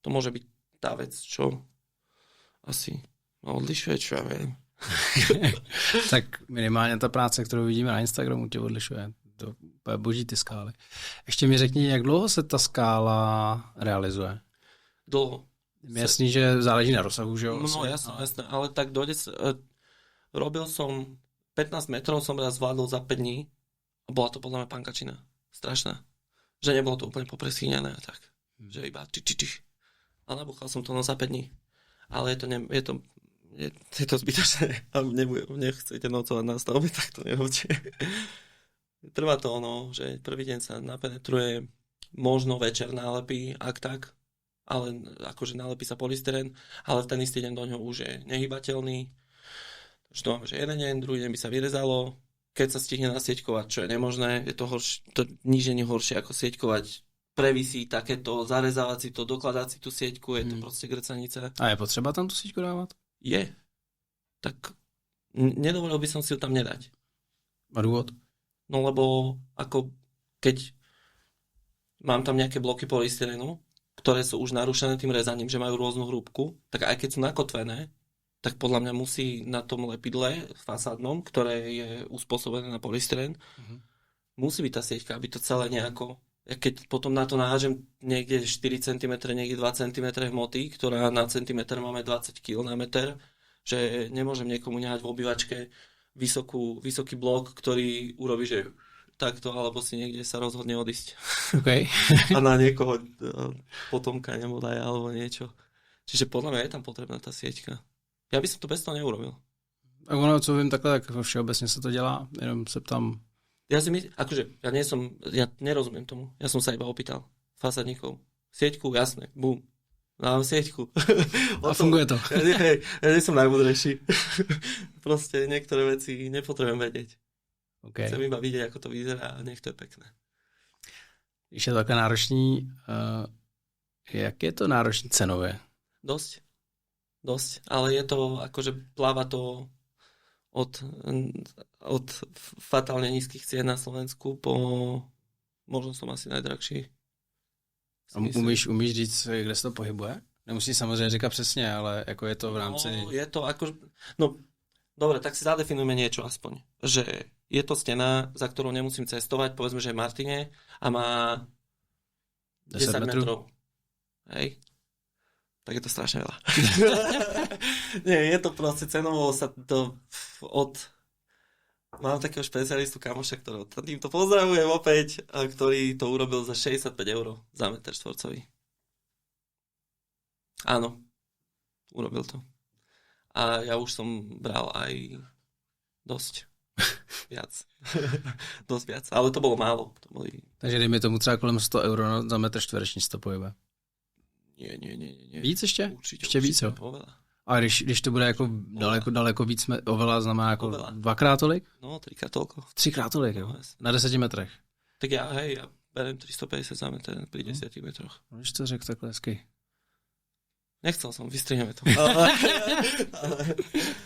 to môže byť tá vec, čo asi odlišuje, čo ja viem. Tak minimálně ta práce, kterou vidíme na Instagramu, tě odlišuje. To je boží ty skály. Ještě mi řekni, jak dlouho se ta skála realizuje? Dlho. Jasný, že záleží na rozsahu, že jo? No jasné, ale tak robil som 15 metrov, som raz zvládol za 5 dní a bola to podľa mňa pankačina. Strašná. Že nebolo to úplne popresíňané a tak. Že iba či. A nabúchal som to za 5 dní. Ale je to zbytočné. A nechcete nocovať na stavbe, tak to nerobte. Trvá to že prvý deň sa napenetruje, možno večer nálepí, ak tak, ale akože nálepí sa polystyrén, ale v ten istý deň do ňoho už je nehybateľný. Takže to máme, že jeden deň, druhý deň by sa vyrezalo, keď sa stihne nasieťkovať, čo je nemožné, je to nič nie horšie ako sieťkovať, previsí takéto, zarezávať si to, dokladať si tú sieťku, je to proste grcanica. A je potřeba tam tú sieťku dávať? Je. Tak nedovolil by som si ju tam nedať. A dôvod? No lebo ako keď mám tam nejaké bloky polystyrénu, ktoré sú už narušené tým rezaním, že majú rôznu hrúbku, tak aj keď sú nakotvené, tak podľa mňa musí na tom lepidle fasádnom, ktoré je uspôsobené na polystyrén, musí byť tá sieťka, aby to celé nejako... Keď potom na to nahážem niekde 4 cm, niekde 2 cm hmoty, ktorá na centimetr máme 20 kg na meter, že nemôžem niekomu nehať v obývačke vysoký blok, ktorý urobí, že takto, alebo si niekde sa rozhodne odísť. Okay. A na niekoho potomka nebodaj, alebo niečo. Čiže podľa mňa je tam potrebná tá sieťka. Ja by som to bez toho neurobil. A ono, co vím takhle, tak všeobecně se to dělá, jenom se ptám. Ja si myslím, akože ja nerozumiem tomu. Ja som sa iba opýtal fasadníkov. Sieťku, jasné, bum. Mám sieťku. A funguje to. Ja nie som najmudrejší. Proste niektoré veci nepotrebujem vedieť. Okay. Chcem iba vidieť, ako to vyzerá a nech to je pekné. Když je to také náročný, jak je to náročný cenově? Dosť. Ale je to, akože pláva to od fatálne nízkych cien na Slovensku po možno som asi najdrahší. Umíš říct, kde se to pohybuje? Nemusíš samozřejmě říkat přesně, ale jako je to v rámci... No, je to ako... No, dobre, tak si zadefinujeme niečo aspoň. Že je to stena, za ktorou nemusím cestovať, povedzme, že je v Martine a má 10 metrov. Hej. Tak je to strašne veľa. Nie, je to proste cenovo sa to Mám takého špecialistu kamoša, ktorého týmto pozdravujem opäť, a ktorý to urobil za 65 € za meter štvorcový. Áno, urobil to. A ja už som bral aj dosť viac. Dosť viac, ale to bolo málo. Takže dejme tomu třeba kolem 100 € za metr čtvereční to pohybe. Nie. Víc ještě? Určitě, ještě víc, jo? Oveľa. A když to bude jako daleko víc, oveľa znamená jako oveľa. 2x tolik? No, 3x toľko. 3x tolik, jo? Na 10 metrech. Tak ja berem 350 za meter pri 10 metroch. Když to řekl takhle hezky. Nechcel som, vystrihneme to.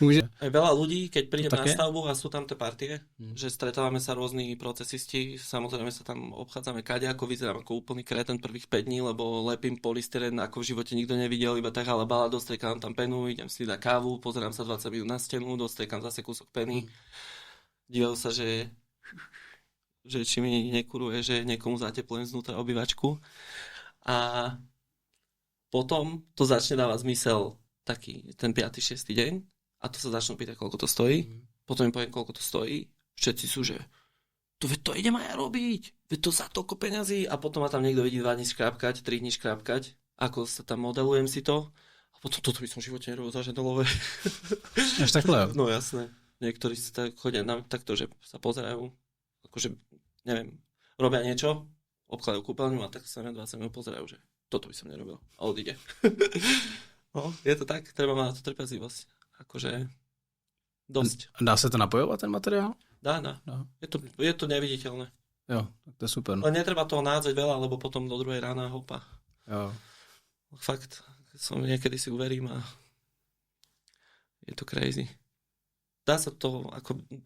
Môže. Aj veľa ľudí, keď prídem na stavbu a sú tam tie partie, že stretávame sa rôzni procesisti, samozrejme sa tam obchádzame kaďako, vyzerám ako úplný kreten prvých 5 dní, lebo lepím polystyrén, ako v živote nikto nevidel, iba tak ale bala, dostriekam tam penu, idem si dať kávu, pozerám sa 20 minút na stenu, dostriekam zase kúsok peny. Dívajú sa, že či mi nekuruje, že niekomu zateplujem znútra obývačku. A potom to začne dávať zmysel taký ten 5. 6. deň a to sa začnú pýtať, koľko to stojí. Potom im poviem, koľko to stojí. Všetci sú, že to idem aj ja robiť. Veď to za toľko peňazí. A potom ma tam niekto vidí 2 dní škrápkať, 3 dní škrápkať. Ako sa tam modelujem si to. A potom toto by som v živote nerobil za ženolové. Až takhle? No jasné. Niektorí si tak chodia takto, že sa pozerajú. Akože, neviem, robia niečo, obkladajú kúpeľňu a tak sa na 20 minút pozerajú, že toto by som nerobil. A odíde. No, je to tak, treba mať na to trpezlivosť. Akože dosť. Dá sa to napojovať, ten materiál? Dá. Je to neviditeľné. Jo, tak to je super. Ale netreba toho nádzať veľa, lebo potom do 2 rána hopa. Jo. Fakt, niekedy si uverím a je to crazy. Dá sa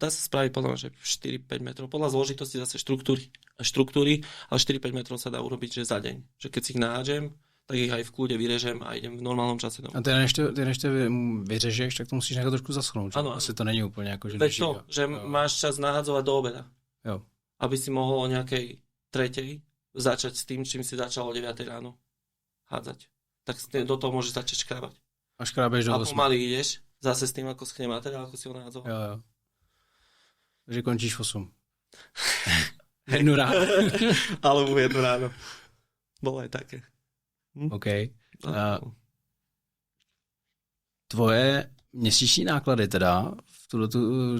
spraviť podľa mňa, že 4-5 metrov. Podľa zložitosti zase štruktúry, ale 4-5 metrov sa dá urobiť, že za deň. Že keď si ich nahádžem, tak ich aj v kľude vyrežem a idem v normálnom čase domů. A ty než to vyřežeš, tak to musíš nechat trošku zaschnout. Ano. Asi to není úplně jako, že veď to, že máš čas nahádzovať do obeda. Jo. Aby si mohol o nejakej 3. začať s tým, čím si začal o 9 ráno hádzať. Tak do toho môžeš začať škrábať. A škrábeš do 8. A pomaly ideš zase s tým, ako schne materiál, ako si ho nahádzoval. Jo. Takže končíš v 8. 1 ráno. Alebo 1 ráno. Bolo aj také. OK. Tvoje měsíční náklady teda,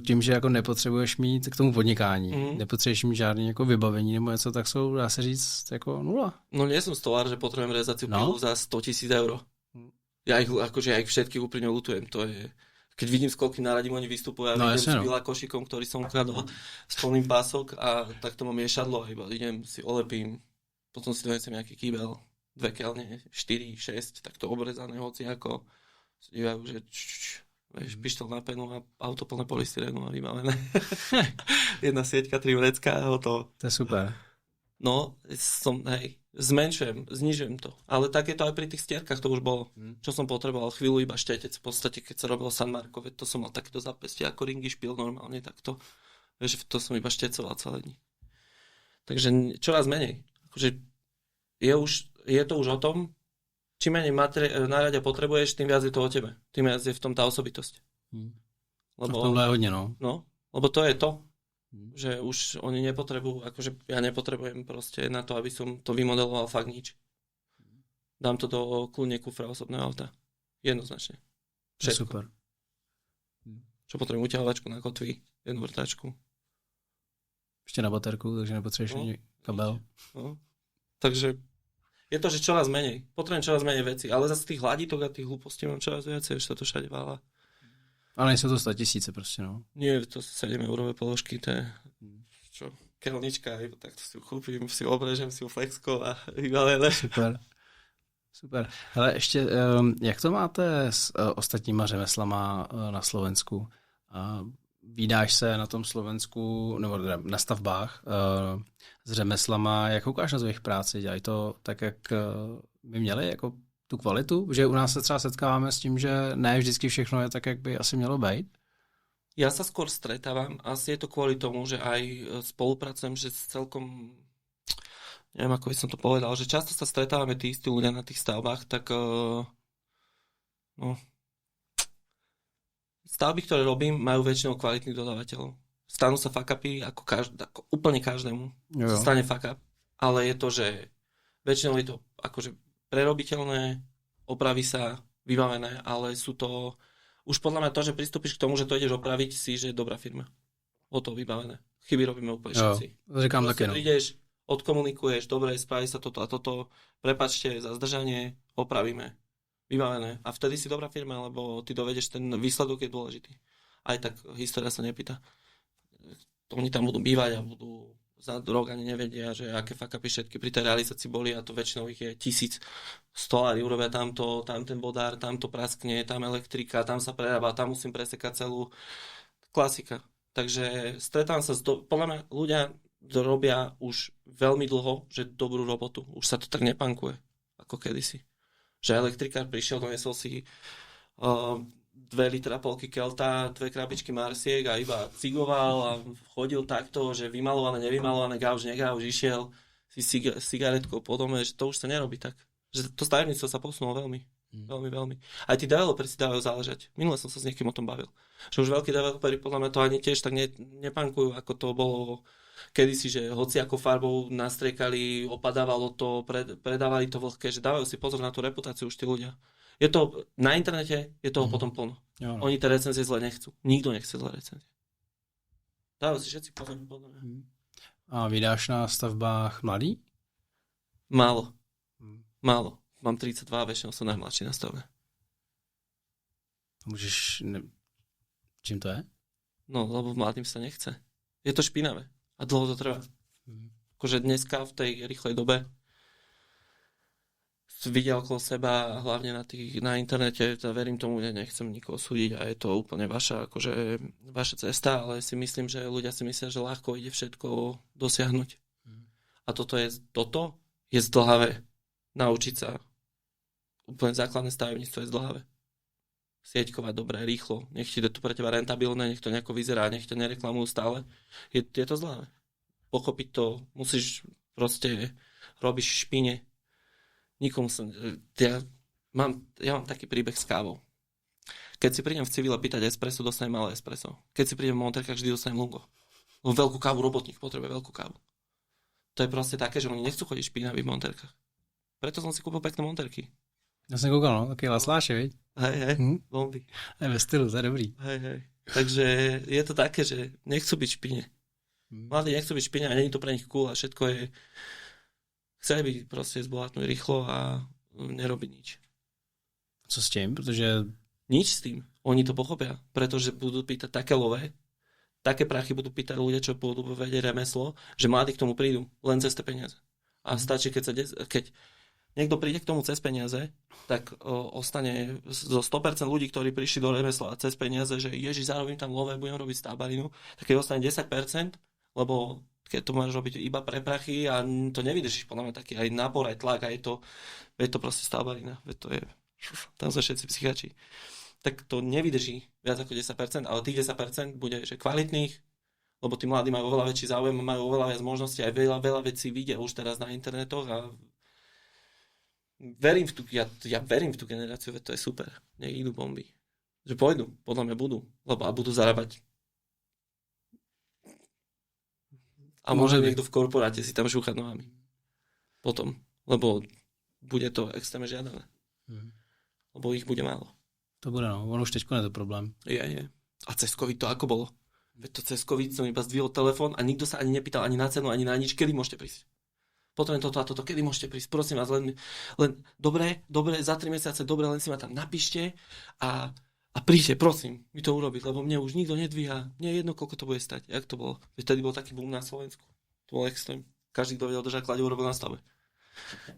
tím, že jako nepotřebuješ mít k tomu podnikání, nepotřebuješ mít žádný jako vybavení nebo něco, tak jsou, dá se říct, jako 0. No nie som stolár, že potrebujem rezaciu pilu za 100 000 eur. Ja ich všetkých úplne ľutujem. To je, keď vidím, s koľkým náradím oni vystupujú, ja vidím s Bilakošikom, ktorý som ukradol s plným pások a tak to mám miešadlo a iba idem, si olepím, potom si donesem nejaký kýbel, 2 kelne, 4, 6, tak to obrezané, hoci ako sa dívajú, že pištol na penu a auto plné polystyrénu a vybavené. Jedna sieťka, 3 vrecká a hotovo. To je super. No, znižujem to. Ale tak je to aj pri tých stierkach, to už bolo. Čo som potreboval, chvíľu iba štetec. V podstate, keď sa robil San Marco, to som mal takéto zapestie, ako ringy špil normálne, tak to, vieš, to som iba štecoval celé dni. Takže čoraz menej. Akože je to už o tom, čím menej náradia potrebuješ, tým viac je to o tebe. Tým viac je v tom tá osobitosť. Lebo, v tomhle je hodne, no. Lebo to je to, že už oni nepotrebujú, akože ja nepotrebujem proste na to, aby som to vymodeloval fakt nič. Dám to do kľudne kufra osobného auta. Jednoznačne. Všetko. Super. Čo potrebujem, uťahovačku na kotvy, jednu vrtačku. Ešte na baterku, takže nepotrebuješ ani kabel. No. Takže je to, že čoraz menej. Potrebujem čoraz menej veci, ale zase tých hladítok a tých hlúpostí mám čoraz viacej, už sa to všade vála. Ale nejsou to 100 000 prostě, no. Nie, to 7 eurové položky, to je čo, kelnička, tak to si ju kúpim, si ju obrežem, si ju flexko a vyvalené. Super. Hele, ještě, jak to máte s ostatníma řemeslama na Slovensku? Vídáš se na tom Slovensku, nebo na stavbách s řemeslama, jak koukáš na svých práci? Dělají to tak, jak by měli, jako tu kvalitu? Že u nás se třeba setkáváme s tím, že ne vždycky všechno je tak, jak by asi mělo být? Ja sa skôr stretávam, asi je to kvôli tomu, že aj spolupracujem, že celkom, neviem, ako by som to povedal, že často sa stretávame tí istí ľudia na tých stavbách, tak stavby, ktoré robím, majú väčšinou kvalitných dodávateľov. Stanú sa fuck-upy ako úplne každému. Stane fuck-up, ale je to, že väčšinou je to akože prerobiteľné, opraví sa, vybavené, ale sú to už podľa mňa to, že pristúpiš k tomu, že to ideš opraviť si, že je dobrá firma. O to vybavené. Chyby robíme úplne všetci. Říkám také, no. Prídeš, odkomunikuješ, dobre, spraví sa toto a toto, prepáčte za zdržanie, opravíme. Vybavené. A vtedy si dobrá firma, lebo ty dovedeš, ten výsledok je dôležitý. Aj tak história sa nepýta. Oni tam budú bývať a budú za rok ani nevedia, že aké fuck-upy všetky pri tej realizácii boli a to väčšinou ich je 1000 stolári, urobia tamto, tam ten bodár, tam to praskne, tam elektrika, tam sa prerába, tam musím presekať celú klasika. Takže stretám sa podľa mňa ľudia robia už veľmi dlho, že dobrú robotu. Už sa to tak nepankuje, ako kedysi. Že elektrikár prišiel, donesol si 2 litra polky Kelta, 2 krabičky Marsiek a iba cigoval a chodil takto, že vymalované, nevymalované, gauž, išiel si cigaretkou po dome, že to už sa nerobí tak. Že to stavebníctvo sa posunulo veľmi. Veľmi, veľmi. Aj tí developeri si dávajú záležať. Minule som sa s niekým o tom bavil. Že už veľkí developeri podľa mňa to ani tiež tak nepankujú, ako to bolo kedysi, že hoci ako farbou nastriekali, opadávalo to, predávali to vlhké, že dávajú si pozor na tú reputáciu už tí ľudia. Je to na internete, je toho potom plno. Jo, no. Oni tie recenzie zle nechcú. Nikto nechce zle recenzie. Dávajú si všetci pozor. A vydáš na stavbách mladý? Málo. Málo. Mám 32, väčšinou som najmladší na stavbe. Můžeš... Čím to je? No, lebo mladým sa nechce. Je to špinavé. A dlho to trvá. Akože dneska v tej rýchlej dobe vidia okolo seba, hlavne na internete, verím tomu, že nechcem nikoho súdiť a je to úplne vaša cesta, ale si myslím, že ľudia si myslia, že ľahko ide všetko dosiahnuť. A toto je zdĺhavé. Naučiť sa. Úplne základné stavebníctvo je zdĺhavé. Sieťkovať dobre, rýchlo. Nech ti je to pre teba rentabilné, nech to nejako vyzerá, nech ťa nereklamujú stále. Je to zdĺhavé. Pochopiť to, musíš proste robíš špine. Nikomu som... Ja mám taký príbeh s kávou. Keď si prídem v civile pýtať espresso, dostanem malé espresso. Keď si prídem v Monterkách, vždy dostanem lungo. Veľkú kávu robotník potrebuje veľkú kávu. To je proste také, že oni nechcú chodiť špinavý v Monterkách. Preto som si kúpil pekné Monterky. Já jsem koukal, no, taky lasláše, viď? Hej, bomby. Je ve stylu, to je dobrý. Hej. Takže je to také, že nechcú byť špine. Mladí nechcú byť špine a nie je to pre nich cool a všetko je... Chceli by proste zbohatnúť rýchlo a nerobiť nič. Co s tím? Protože... Nič s tým. Oni to pochopia, pretože budú pýtať také love, také prachy budú pýtať ľudia, čo budú vedieť remeslo, že mladí k tomu prídu len cez tie peniaze. A stačí, keď niekto príde k tomu cez peniaze, tak ostane zo 100% ľudí, ktorí prišli do remesla cez peniaze, že ježiš, zarobím tam love, budem robiť stabarinu, tak keď ostane 10%, lebo keď to máš robiť iba pre prachy a to nevydržíš, podľa mňa taký aj nápor, aj tlak, a je to proste stabarina, tam sa všetci psychači. Tak to nevydrží viac ako 10%, ale tých 10% bude že kvalitných, lebo tí mladí majú oveľa väčší záujem, majú oveľa viac možností, aj veľa vecí vidia už teraz na internetoch a ja verím v tú generáciu, veď to je super. Nech idú bomby. Že pôjdu, podľa mňa budú, lebo a budú zarábať. A môže niekto v korporáte si tam šúchať nohami. Potom, lebo bude to extrémne žiadané. Lebo ich bude málo. To bude, no. Ono už teďko je to problém. Je. A cez COVID to ako bolo? Veď to cez COVID som iba zdvihol telefón a nikto sa ani nepýtal ani na cenu, ani na nič, kedy môžete prísť. Potom je toto a toto, kedy môžete prísť, prosím vás, len dobre, za 3 mesiace, dobre, len si ma tam napíšte a príďte, prosím, mi to urobiť, lebo mne už nikto nedvíha, mne je jedno, koľko to bude stať, jak to bolo. Veď tedy bol taký boom na Slovensku, to bol extrém, každý, kto vedel držať kladivo, robil na stave.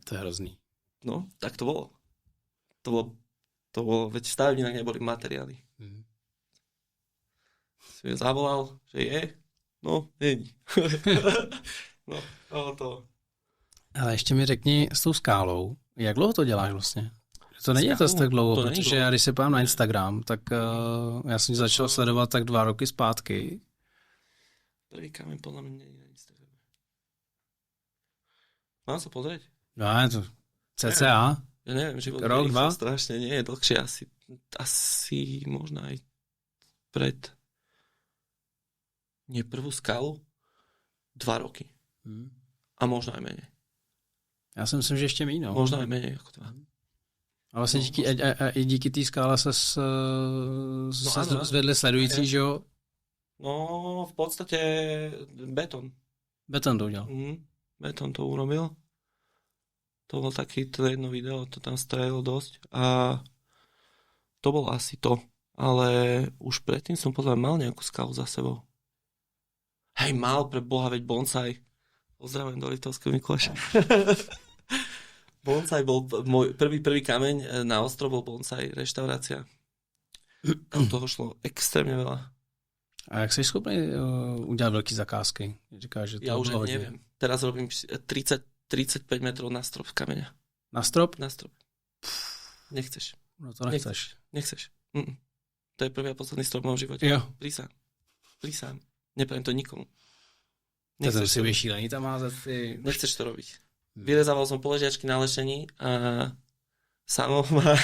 To je hrozný. No, tak to bolo. To bolo, veď v stavebninách neboli materiály. Si mi zavolal, že je, no, není. No, to. Ale ještě mi řekni s tou skálou, jak dlouho to děláš vlastně? To není to tak dlouho, protože já když se pám na Instagram, tak já jsem začal sledovat tak 2 roky zpátky. Prvý kameň podľa mňa nie je na Instagrame. Mám sa pozrieť? No, je to cca. Ja neviem, život rok, 2? Strašne nie je dlhšie, asi možno aj pred prvú skalu 2 roky. A možno aj menej. Já si myslím, že ještě méně. No. Možno aj menej ako 2. A vlastně díky té skále se zvedli sledující, že jo? No, v podstate Beton. Beton to udělal. Beton to urobil. To bol taký, to jedno video, to tam strelilo dosť. A to bolo asi to. Ale už predtým som podľa mal nejakú skalu za sebou. Hej, mal, pre Boha, veď bonsai. Pozdravujem do Liptovského Mikuláša. Bonsai bol môj prvý kameň na ostrov, bol bonsai reštaurácia. Tam toho šlo extrémne veľa. A jak jsi schopný udělat velký zakázky? Říkáš, že to ja už neviem. Teraz robím 35 metrov na strop kameňa. Na strop? Na strop. Nechceš. No to nechceš. Nechceš. To je prvý a posledný strop v mojom živote. Jo. Prísám. Nepravím to nikomu. Nechceš si vyšílení tam házet ty... Nechceš to robiť. Vyrezával som poležiačky na lešení a Samo ma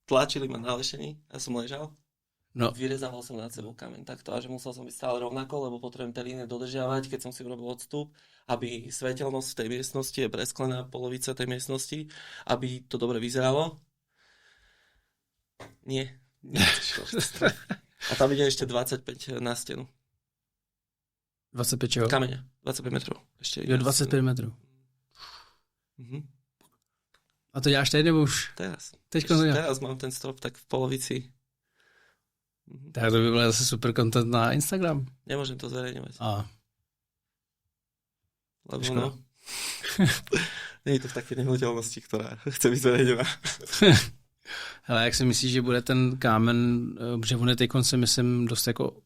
tlačili ma na lešení, ja som ležal. No. Vyrezával som nad sebou kameň takto a že musel som byť stále rovnako, lebo potrebujem tie línie dodržiavať, keď som si urobil odstup, aby svetelnosť v tej miestnosti je presklená polovica tej miestnosti, aby to dobre vyzeralo. Nie. A tam ide ešte 25 na stenu. 25 čeho? Kameňa, 25 metrov. Ešte Jo, 25 metrů. Mhm. A to děláš teď nebo už? Teraz mám ten strop tak v polovici. Tak to by byl zase super content na Instagram. Nemôžem to zverejňovať. Lebo škoda. no. Nie je to v také nehnuteľnosti, ktorá chce byť zverejňová. Ale jak si myslíš, že bude ten kámen, že on je teď si myslím dost jako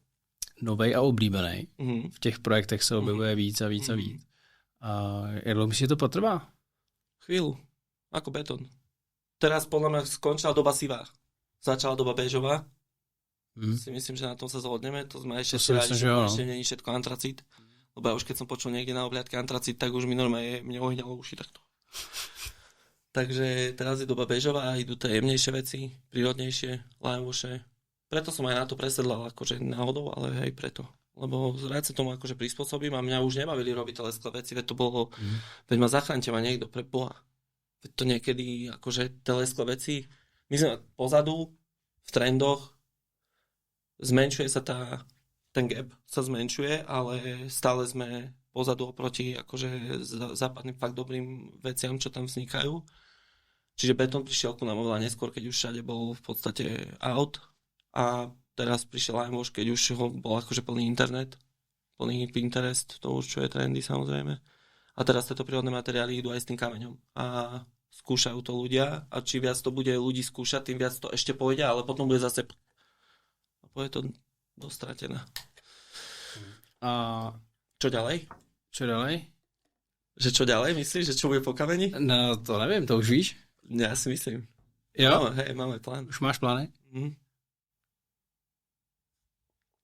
novej a oblíbený. V těch projektech se objevuje víc a víc a víc. A jak dlouho myslíš, že to potrvá? Chvíľu. Ako betón. Teraz podľa mňa skončila doba sivá. Začala doba béžová. Si myslím, že na tom sa zhodneme. To sme ešte si rádi, že ešte nie je všetko antracít. Lebo ja už keď som počul niekde na obhliadke antracít, tak už mi normálne mne ohyňalo uši takto. Takže teraz je doba béžová a idú tie jemnejšie veci, prírodnejšie, limewashe. Preto som aj na to presedlal, akože náhodou, ale aj preto. Lebo rád sa tomu akože prispôsobím a mňa už nebavili robiť telesklé veci, veď to bolo, veď ma zachránte ma niekto, pre Boha. Veď to niekedy, akože telesklé veci, my sme pozadu, v trendoch, zmenšuje sa ten gap sa zmenšuje, ale stále sme pozadu oproti akože západným fakt dobrým veciam, čo tam vznikajú. Čiže betón prišiel ku nám oveľa neskôr, keď už všade bol v podstate out a teraz prišiel limewash, keď už ho bol akože plný internet, plný Pinterest, to určuje trendy samozrejme. A teraz tieto prírodné materiály idú aj s tým kameňom a skúšajú to ľudia a či viac to bude ľudí skúšať, tým viac to ešte pôjde, ale potom bude zase a pôjde to dostratené. A čo ďalej? Čo ďalej? Že čo ďalej, myslíš? Že čo bude po kameni? No to neviem, to už víš? Ja si myslím. Jo? Máme plán. Už máš plány?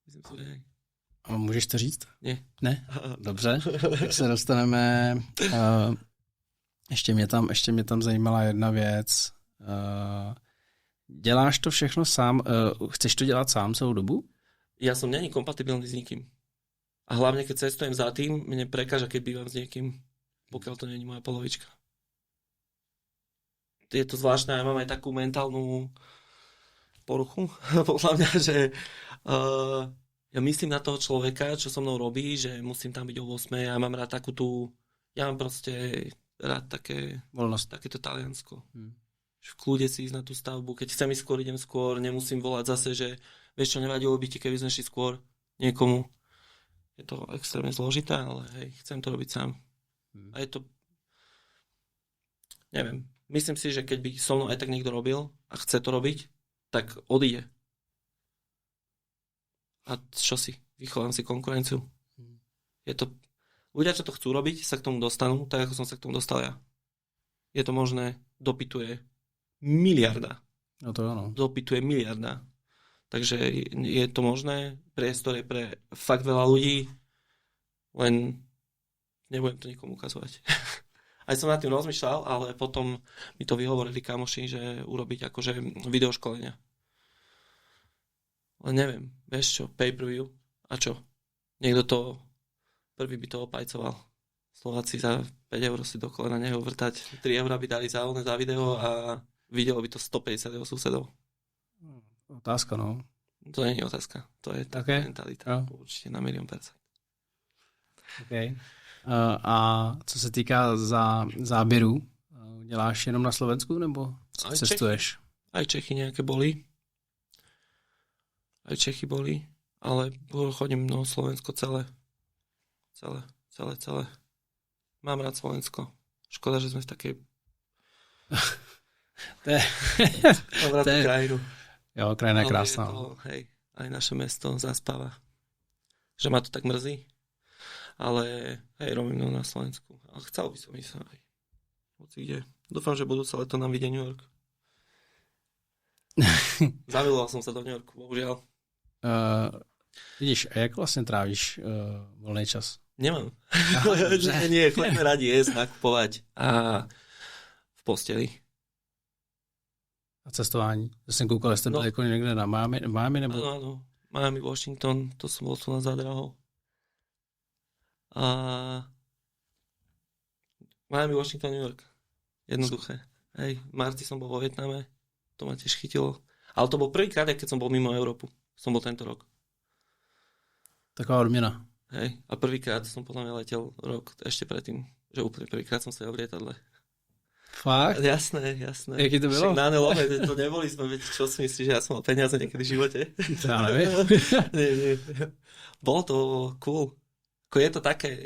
Myslím si, že hej. A můžeš to říct? Ne? Dobře, tak se dostaneme. Ještě mě tam zajímala jedna věc. Děláš to všechno sám? Chceš to dělat sám celou dobu? Ja som není kompatibilný s nikým. A hlavne, keď cestujem za tým, mne prekáža, keď bývam s niekým, pokiaľ to není moja polovička. Je to zvláštne, ja mám aj takú mentálnu poruchu, podľa mňa, že ja myslím na toho človeka, čo so mnou robí, že musím tam byť o 8, ja mám rád takú tú, ja mám proste rád také voľnosť, takéto Taliansko. V kľude si ísť na tú stavbu, keď chcem ísť skôr, idem skôr, nemusím volať zase, že vieš čo, nevadilo by ti, keby sme šli skôr niekomu. Je to extrémne zložité, ale hej, chcem to robiť sám. A je to, neviem, myslím si, že keď by so mnou aj tak niekto robil a chce to robiť, tak odíde. A čo si? Vychovám si konkurenciu. Je to, ľudia, čo to chcú robiť, sa k tomu dostanú, tak ako som sa k tomu dostal ja. Je to možné, dopytuje miliarda. No to áno. Dopytuje miliarda. Takže je to možné, priestor je pre fakt veľa ľudí, len nebudem to nikomu ukazovať. Aj som nad tým rozmýšľal, ale potom mi to vyhovorili kamoši, že urobiť akože videoškolenia. Ale neviem, vieš čo, pay-per-view a čo? Niekto to, prvý by to opajcoval. Slováci za 5 eur si do kolena neho vrtať, 3 eur by dali za video a videlo by to 150 susedov. Otázka, no. To nie je otázka. To je taká mentalita. No. Určite na 1,000,000%. Okay. A co se týká záběrů, děláš jenom na Slovensku, nebo cestuješ? Aj Čechy nejaké boli. Aj Čechy boli, ale chodím Slovensko celé. Mám rád Slovensko. Škoda, že sme v takej... Mám rád krajinu. Jo, krajina je krásná. Hej, aj naše mesto zaspáva. Že ma to tak mrzí. Ale hej, robím na Slovensku. Ale chcel by som ísť aj hoci kde. Dúfam, že budúce leto nám vyjde New York. Zamiloval som sa do New Yorku, bohužiaľ. Vidíš, a jak vlastne trávíš voľný čas? Nemám. Nie, chodíme radi jesť, nakupovať. A v posteli. A cestování? Já jsem koukal, jestli byl jako někde na Miami nebo... Áno. Miami, Washington, to som bol tu na zádrahou. A Miami, Washington, New York. Jednoduché. Hej, v marci som bol vo Vietname, to ma tiež chytilo. Ale to bol prvýkrát, keď som bol mimo Európu. Som bol tento rok. Taková odměna. Hej, a prvýkrát som podľa mňa letel rok ešte predtým, že úplne prvýkrát som sedel v lietadle. Fakt? Jasné. Jaký to bylo? Však na Nelome, to neboli sme, veď čo si myslíš, že ja som mal peniaze niekedy v živote? To ja neviem. Nie. Bolo to cool. Ako je to také,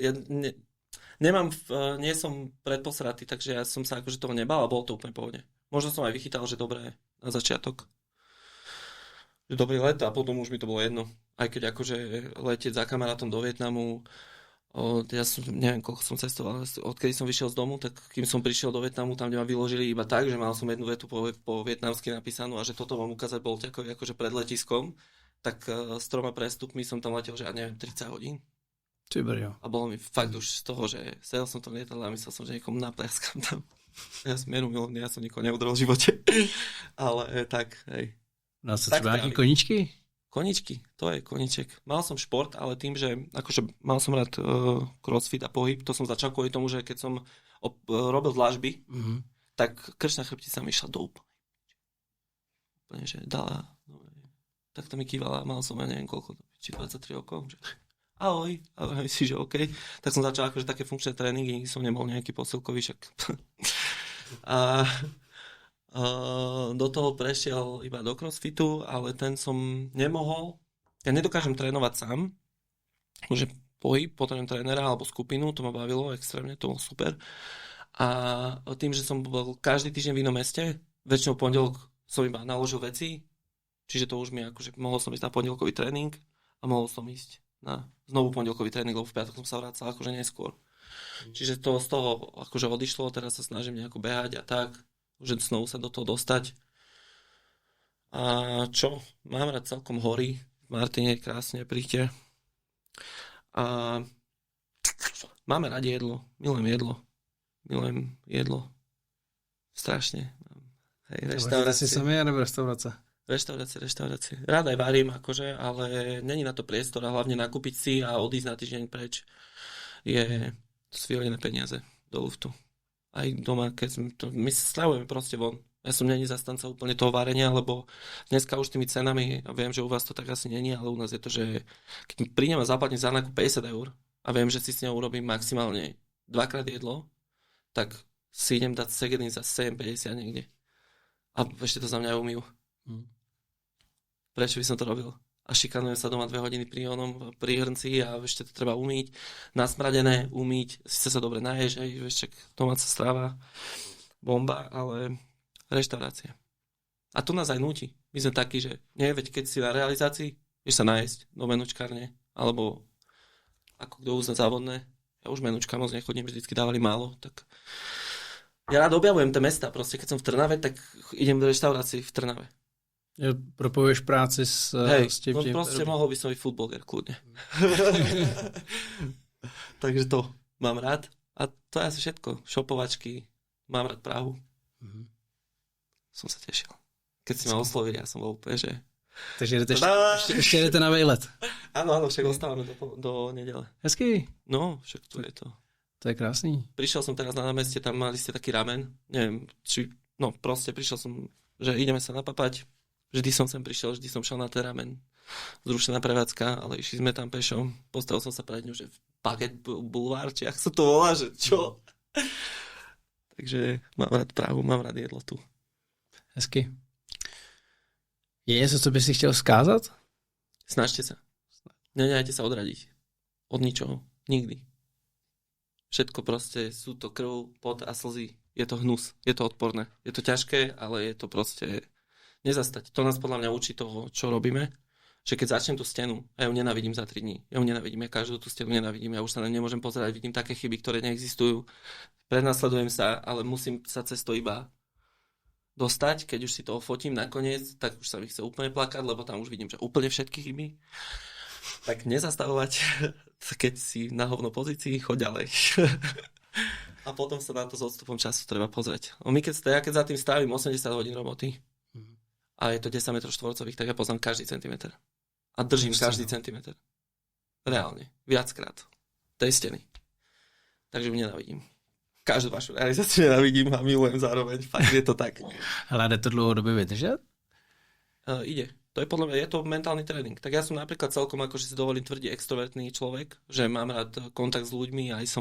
nie som predposratý, takže ja som sa akože toho nebal a bolo to úplne pohodne. Možno som aj vychytal, že dobré na začiatok. Že dobrý let a potom už mi to bolo jedno. Aj keď akože letieť za kamarátom do Vietnamu, ja som, neviem, koľko som cestoval, odkedy som vyšiel z domu, tak kým som prišiel do Vietnamu, tam, kde ma vyložili iba tak, že mal som jednu vetu po vietnamsky napísanú a že toto mám ukázať Bolťakovi akože pred letiskom, tak s 3 prestupmi som tam letel, že ja neviem, 30 hodín. A bolo mi fakt už z toho, že sedel som tam lietadle a myslel som, že niekomu napliaskam tam. Ja som mierumilovný, ja som nikoho neudrel v živote. Ale tak, hej. Dá sa třeba nejaké koničky? Koničky, to je koniček. Mal som šport, ale tým, že akože mal som rád crossfit a pohyb, to som začal kvôli tomu, že keď som robil dlažby, tak krčná chrbtica mi išla do úplne, že dala, tak to mi kývala, mal som, ja neviem koľko, či 23 rokov, že ahoj, a si, že OK. Tak som začal akože také funkčné tréningy, som nebol nejaký posilkový, však. A do toho prešiel iba do crossfitu, ale ten som nemohol. Ja nedokážem trénovať sám, že pohyb, potrebujem trénera alebo skupinu, to ma bavilo extrémne, to bolo super. A tým, že som bol každý týždeň v inom meste, väčšinou pondelok som iba naložil veci, čiže to už mi akože mohol som ísť na pondelkový tréning a mohol som ísť na znovu pondelkový tréning, lebo v piatok som sa vracal akože neskôr. Čiže to z toho akože odišlo, teraz sa snažím nejako behať a tak, že znovu sa do toho dostať. A čo? Mám rád celkom hory. V Martine krásne, príďte. A máme rád jedlo. Milujem jedlo. Strašne. Hej, reštaurácie. Si sami, alebo restaurace? Reštaurácie. Rád aj varím, akože, ale není na to priestor a hlavne nakúpiť si a odísť na týždeň preč je svielené peniaze do luftu. Aj doma, my sa stravujeme proste von. Ja som není zastanca úplne toho varenia, lebo dneska už tými cenami, a viem, že u vás to tak asi není, ale u nás je to, že keď prídem a zaplatím za nákup 50 eur a viem, že si s ňou urobím maximálne 2-krát jedlo, tak si idem dať segedin za 7,50 niekde. A ešte to za mňa umýjú. Prečo by som to robil? A šikanujem sa doma 2 hodiny pri hrnci a ešte to treba umýť. Nasmradené, umýť, síce sa dobre naješ, aj ešte domáca strava, bomba, ale reštaurácia. A to nás aj núti. My sme takí, že nie, veď keď si na realizácii, vieš sa najesť do menučkárne, alebo ako kto uzná závodné, ja už menučka moc nechodím, vždycky dávali málo, tak ja rád objavujem tie mesta, proste keď som v Trnave, tak idem do reštaurácií v Trnave. Propojuješ práci s tím. No proste mohol by som byť footballer kľudne. Takže to mám rád. A to je asi všetko. Šopovačky, mám rád Prahu. Som sa tešil. Keď si ma oslovili, ja som bol úplne, že... Takže ešte jdete na vejlet. Áno, však ostávame do nedele. Hezky. No, však tu je to. To je krásný. Prišiel som teraz na námestie, tam mali ste taký ramen. Neviem, proste prišiel som, že ideme sa napapať. Vždy som sem prišiel, vždy som šiel na ten ramen. Zrušená prevádzka, ale išli sme tam pešom. Postavil som sa pred ňou, že Baguette Boulevard, či ak sa to volá, že čo? Takže mám rád Prahu, mám rád jedlo tu. Hezky. Je něco, co by si chtěl vzkázat? Snažte sa. Nenechajte sa odradiť. Od ničoho. Nikdy. Všetko proste sú to krv, pot a slzy. Je to hnus. Je to odporné. Je to ťažké, ale je to proste nezastať. To nás podľa mňa učí toho, čo robíme. Že keď začnem tú stenu, a ja ju nenávidím za 3 dní. Ja ju nenávidím, ja každú tú stenu nenávidím. Ja už sa na nemôžem pozerať, vidím také chyby, ktoré neexistujú. Prenasledujem sa, ale musím sa cez to iba dostať. Keď už si to fotím nakoniec, tak už sa mi chce úplne plakať, lebo tam už vidím, že úplne všetky chyby. Tak nezastavovať, keď si na hovno pozícii, choď ďalej. A potom sa na to s odstupom času treba pozrieť. Ja keď za tým strávim 80 hodín roboty a je to 10 metrov štvorcových, tak ja poznám každý centimeter. A držím každý centimeter. Reálne. Viackrát. Tej steny. Takže ju nenavidím. Každú vašu realizáciu nenavidím a milujem zároveň. Fakt je to tak. Ale jde to dlouhodobě vydržet? Ide. To je podľa mňa, je to mentálny tréning. Tak ja som napríklad celkom akože si dovolím tvrdý extrovertný človek, že mám rád kontakt s ľuďmi, aj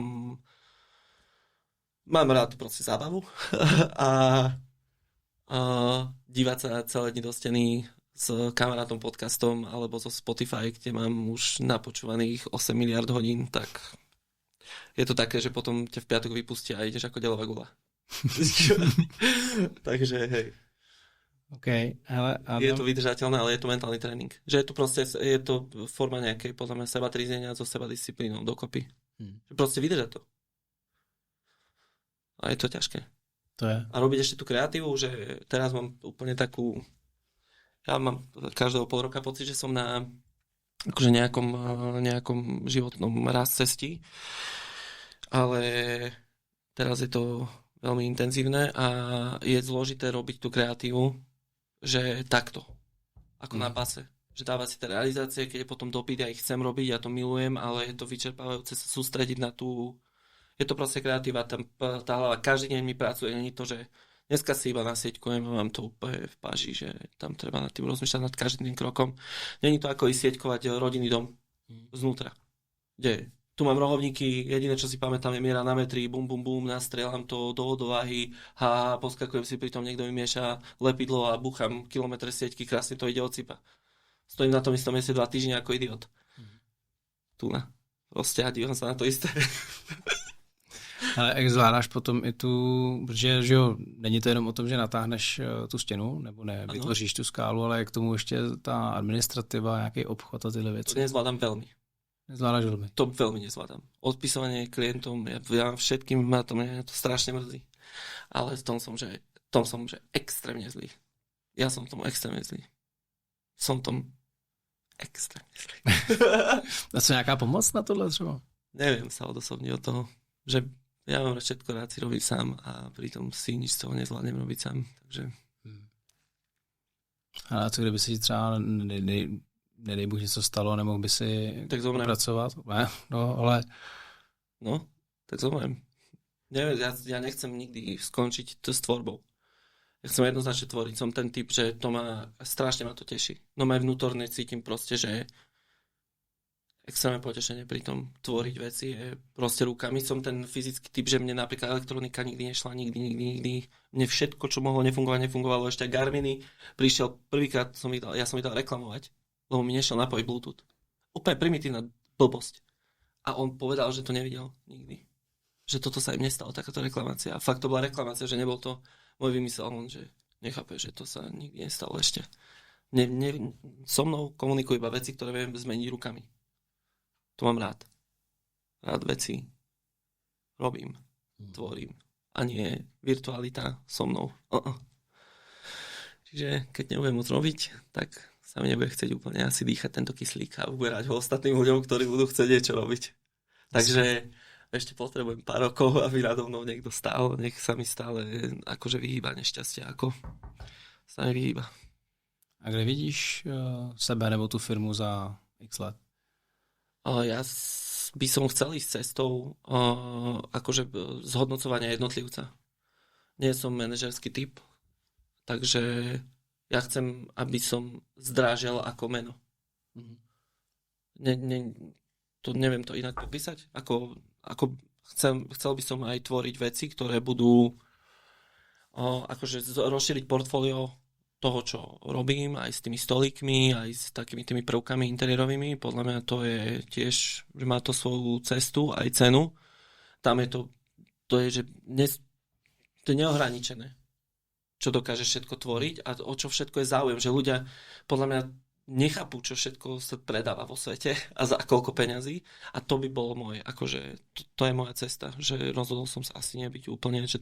mám rád proste zábavu a dívať sa celé dni do steny s kamarátom podcastom alebo zo Spotify, kde mám už napočúvaných 8 miliard hodín, tak je to také, že potom ťa v piatok vypustia a ideš ako delová gula. Takže hej. Okay, je to vydržateľné, ale je to mentálny tréning. Že je to proste, je to forma nejakej, podľa mňa, seba tríznenia so seba disciplínou dokopy. Že proste vydržať to. A je to ťažké. To je. A robiť ešte tú kreatívu, že teraz mám úplne takú, ja mám každého pol roka pocit, že som na akože nejakom životnom rast cestí, ale teraz je to veľmi intenzívne a je zložité robiť tú kreatívu, že takto, ako na pase. Že dávať si tie realizácie, keď je potom dopyt, ja ich chcem robiť, ja to milujem, ale je to vyčerpávajúce sa sústrediť na tú... Je to proste kreatíva, tá hlava každý deň mi pracuje, nie je to, že dneska si iba nasieťkujem a mám to úplne v páži, že tam treba nad tým rozmýšľať nad každým krokom. Není to ako ísť sieťkovať rodinný dom znútra. Kde tu mám rohovníky, jediné, čo si pamätám, je miera na metri, bum, bum, bum, nastrieľam to do vodováhy, poskakujem si, pritom niekto mi mieša lepidlo a búcham kilometre sieťky, krásne to ide od cipa. Stojím na tom istom mieste 2 týždne ako idiot. Tu na. Proste a dívam sa na to isté. Ale jak zvládáš potom i tu, protože že jo, není to jenom o tom, že natáhneš tu stěnu, nebo ne, vytvoříš tu skálu, ale k tomu ještě ta administrativa, nějaký obchod a tyhle věci. To nezvládám veľmi. Nezvládáš veľmi? To veľmi nezvládam. Odpisovanie klientom, ja všetkým ma to strašne mrzí. Ale v tom som, že extrémne zlý. Ja som tomu extrémne zlý. Som tomu extrémne zlý. A co nějaká pomoc na tohle třeba? Neviem sa odosobniť od toho, že ja mám všetko rád si robiť sám a pritom si nič z toho nezvládnem robiť sám. Takže... A co kdyby si třeba nedej Bůh něco stalo, nemohl by si pracovat? Ne, no, ale... No, tak zomrem. Ja nechcem nikdy skončiť s tvorbou. Ja chcem jednoznačne tvoriť. Som ten typ, že strašne ma to teší. No aj vnútorne cítim proste, že extrémne potešenie pri tom tvoriť veci je proste rukami. Som ten fyzický typ, že mne napríklad elektronika nikdy nešla, nikdy. Mne všetko, čo mohlo nefungovalo. Ešte Garminy prišiel prvýkrát, ja som ich dal reklamovať, lebo mi nešiel napojiť Bluetooth. Úplne primitívna blbosť. A on povedal, že to nevidel nikdy. Že toto sa im nestalo, takáto reklamácia. A fakt to bola reklamácia, že nebol to môj vymysel, on, že nechápe, že to sa nikdy nestalo ešte. So mnou komunikujú iba veci, ktoré viem zmeniť rukami. To mám rád. Rád veci robím, tvorím. A nie virtualita so mnou. Čiže keď nebudem môcť robiť, tak sa mi nebude chcieť úplne asi dýchať tento kyslík a uberať ho ostatným ľuďom, ktorí budú chcieť niečo robiť. Takže ešte potrebujem pár rokov, aby nado mnou niekto stál. Nech sa mi stále akože vyhýba nešťastia, ako sa mi vyhýba. A kde vidíš sebe nebo tu firmu za x let? Ja by som chcel ísť cestou akože zhodnocovania jednotlivca. Nie som manažerský typ, takže ja chcem, aby som zdrážel ako meno. To neviem to inak popísať. Chcel by som aj tvoriť veci, ktoré budú akože rozšíriť portfólio toho, čo robím, aj s tými stolíkmi, aj s takými tými prvkami interiérovými. Podľa mňa to je tiež, že má to svoju cestu, aj cenu. Tam je to je, že to je neohraničené, čo dokáže všetko tvoriť a o čo všetko je záujem. Že ľudia podľa mňa nechápu, čo všetko sa predáva vo svete a za koľko peňazí. A to by bolo moje, akože to je moja cesta. Že rozhodol som sa asi nebyť úplne, že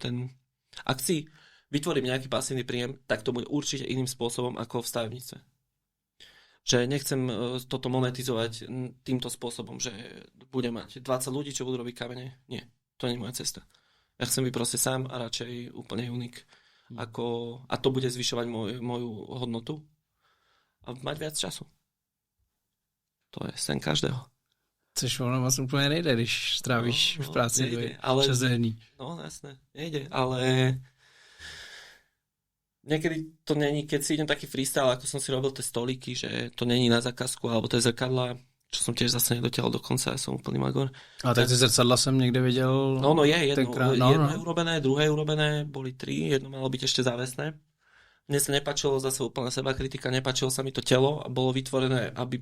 ak si vytvorím nejaký pasívny príjem, tak to bude určite iným spôsobom ako v stavebníctve. Že nechcem toto monetizovať týmto spôsobom, že budem mať 20 ľudí, čo budú robiť kamene. Nie, to nie je moja cesta. Ja chcem byť proste sám a radšej úplne unik. A to bude zvyšovať moju hodnotu a mať viac času. To je sen každého. Což ono vás úplně nejde, když strávíš v práci 6 dní. No jasné, nejde, ale niekedy to není, keď si idem taký freestyle, ako som si robil tie stolíky, že to není na zákazku, alebo tie zrkadlá, čo som tiež zase nedotiahol do konca, ja som úplný magor. A tak ty zrcadla jsem někde viděl. No je, jedno je urobené, druhé je urobené, boli 3, jedno malo byť ešte závesné. Mne sa nepáčilo zase úplná sebakritika, nepáčilo sa mi to telo a bolo vytvorené, aby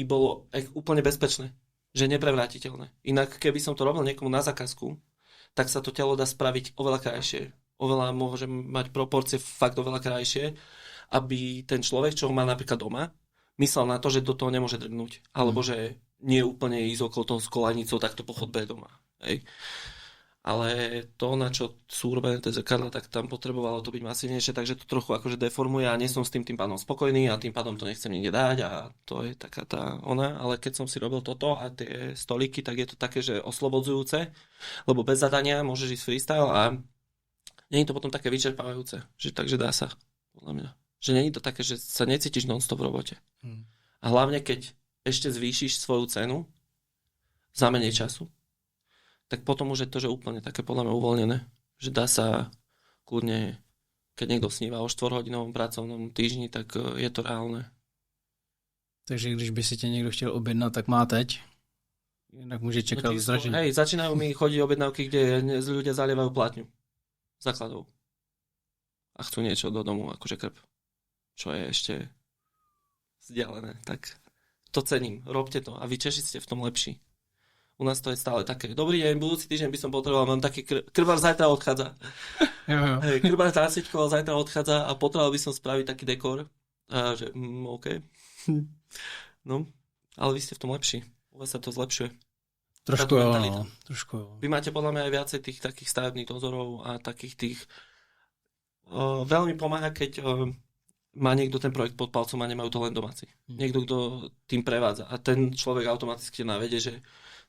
bolo úplne bezpečné, že neprevrátiteľné. Inak keby som to robil niekomu na zákazku, tak sa to telo dá spraviť oveľa krajšie. Oveľa môže mať proporcie fakt oveľa krajšie, aby ten človek, čo ho má napríklad doma, myslel na to, že do toho nemôže drgnúť. Alebo že nie úplne ísť okolo toho s koľajnicou takto po chodbe doma. Hej. Ale to, na čo sú urobené tie zrkadlá, tak tam potrebovalo to byť masívnejšie, takže to trochu akože deformuje a nie som s tým pádom spokojný a tým pádom to nechcem nikde dať a to je taká tá ona. Ale keď som si robil toto a tie stolíky, tak je to také, že oslobodzujúce, lebo bez zadania môžeš ísť freestyle a nie je to potom také vyčerpávajúce, že takže dá sa, podľa mňa. Že nie je to také, že sa necítiš non-stop v robote. A hlavne, keď ešte zvýšiš svoju cenu za menej času, tak potom už je to, že úplne také podľa mňa uvoľnené. Že dá sa kľudne, keď niekto sníva o 4-hodinovom pracovnom týždni, tak je to reálne. Takže když by si tě někdo chtěl objednat, tak má teď. Jinak může čekat zdražení. Hej, začínajú mi chodiť objednávky, kde ľudia zalievajú platňu. Základov. A chcú niečo do domu, akože krb. Čo je ešte vzdialené. Tak to cením. Robte to a vy Češi ste v tom lepší. U nás to je stále také. Dobrý deň, budúci týždeň by som potreboval, mám taký krbar zajtra odchádza. Hej, krbar zásičko, zajtra odchádza a potreboval by som spraviť taký dekor. A že, OK. No, ale vy ste v tom lepší. U vás sa to zlepšuje. Trošku jo. Vy máte podľa mňa aj viacej tých takých stavebných dozorov a takých tých... veľmi pomáha, keď má niekto ten projekt pod palcom a nemajú to len domáci. Niekto, kto tým prevádza. A ten človek automaticky navedie, že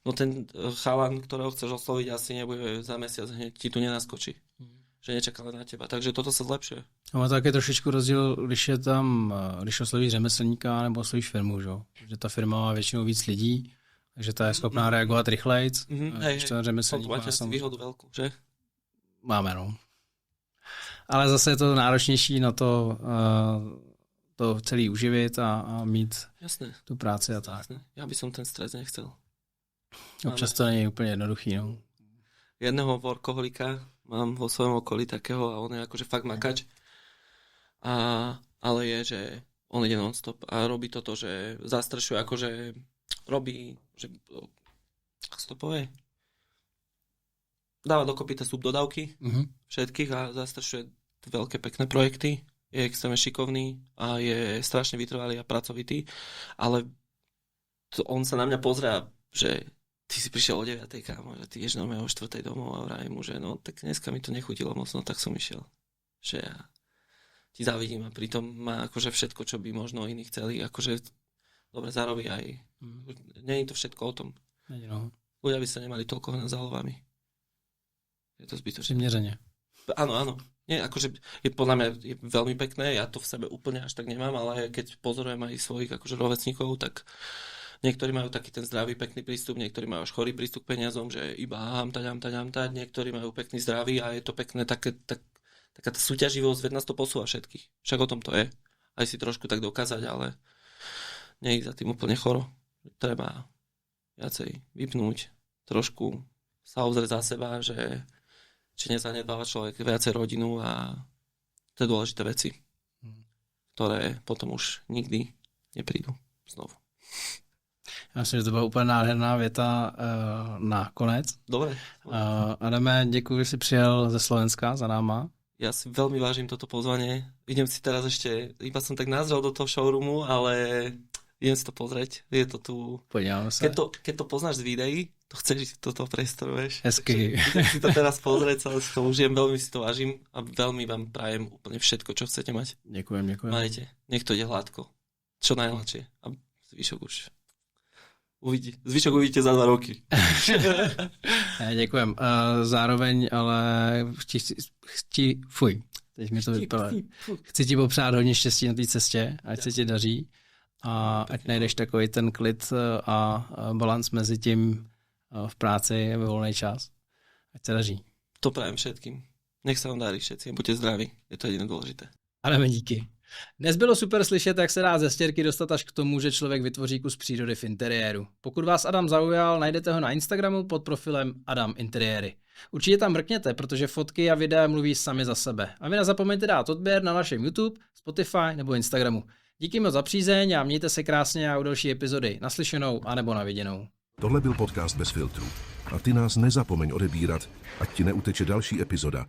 no ten chalan, ktorého chceš osloviť, asi nebude za mesiac hneď ti tu nenaskočí. Že nečaká len na teba. Takže toto sa zlepšuje. A tak je trošičku rozdíl, když oslovíš řemeslníka nebo oslovíš firmu, že? Že ta firma má většinou víc lidí, takže ta je schopná reagovat rychlejc. Ten řemeslník má výhodu veľkú, že? Máme, no. Ale zase je to náročnější na to celý uživit a mít tu práci a tak. Jasné. Ja by som ten stres nechcel. Občas to není úplně jednoduchý, no. Jedného workoholika mám vo svojom okolí takého a on je akože fakt makač. Ale je, že on ide non-stop a robí toto, že zastrešuje, akože robí, že ako sa to povie? Dáva dokopy tie subdodávky všetkých a zastrešuje veľké pekné projekty. Je extrémne šikovný a je strašne vytrvalý a pracovitý, ale on sa na mňa pozrie, že ty si prišiel o 9, kámo, že ty ješ o 4 domov a vrajím mu, že no tak dneska mi to nechutilo moc, no tak som išiel. Že ja ti závidím a pritom má akože všetko, čo by možno iní chceli, akože dobre zarobí aj. Nie je to všetko o tom. No. Ľudia by sa nemali toľko na zálovami. Je to zbytočné. Přiměřeně. Áno. Nie, akože je podľa mňa je veľmi pekné, ja to v sebe úplne až tak nemám, ale keď pozorujem aj svojich akože rovesníkov, tak niektorí majú taký ten zdravý, pekný prístup, niektorí majú až chorý prístup k peniazom, že iba hamtať, niektorí majú pekný zdravý a je to pekné, taká tá súťaživosť, veď nás to posúva všetkých. Však o tom to je. Aj si trošku tak dokázať, ale nie je za tým úplne choro. Treba viacej vypnúť, trošku sa obzrieť za seba, že či nezanedbáva človek viacej rodinu a to je dôležité veci, ktoré potom už nikdy neprídu znovu. Já myslím, že to byla úplně nádherná věta na konec. Dobre. Adame, děkuji, že jsi přijel ze Slovenska za náma. Ja si veľmi vážim toto pozvanie. Idem si teraz ešte, iba som tak nazrel do toho showroomu, ale idem si to pozrieť. Je to tu... Podívame sa. Keď to poznáš z videí, to chceš ísť do toho priestoru, vieš. Hezky. Idem si to teraz pozrieť, ale si to užijem, veľmi si to vážim a veľmi vám prajem úplne všetko, čo chcete mať. Ďakujem. Majte. Nech to ide hladko. Čo najhladšie. A zvyšok už Zvyšok uvidíte za 2 roky. Děkujem. Zároveň ale teď mi to vypadá. Chci ti popřát hodně štěstí na té cestě, ať se ti daří a ať najdeš takový ten klid a balans mezi tím v práci a ve volný čas. Ať se daří. To prajem všetkým. Nech se vám darí všetci. Buďte zdraví. Je to jediné důležité. Ale díky. Dnes bylo super slyšet, jak se dá ze stěrky dostat až k tomu, že člověk vytvoří kus přírody v interiéru. Pokud vás Adam zaujal, najdete ho na Instagramu pod profilem Adam Interiéry. Určitě tam mrkněte, protože fotky a videa mluví sami za sebe. A vy nezapomeňte dát odběr na našem YouTube, Spotify nebo Instagramu. Díky moc za přízeň a mějte se krásně a u další epizody. Naslyšenou anebo na viděnou. Tohle byl podcast Bez filtru. A ty nás nezapomeň odebírat, ať ti neuteče další epizoda.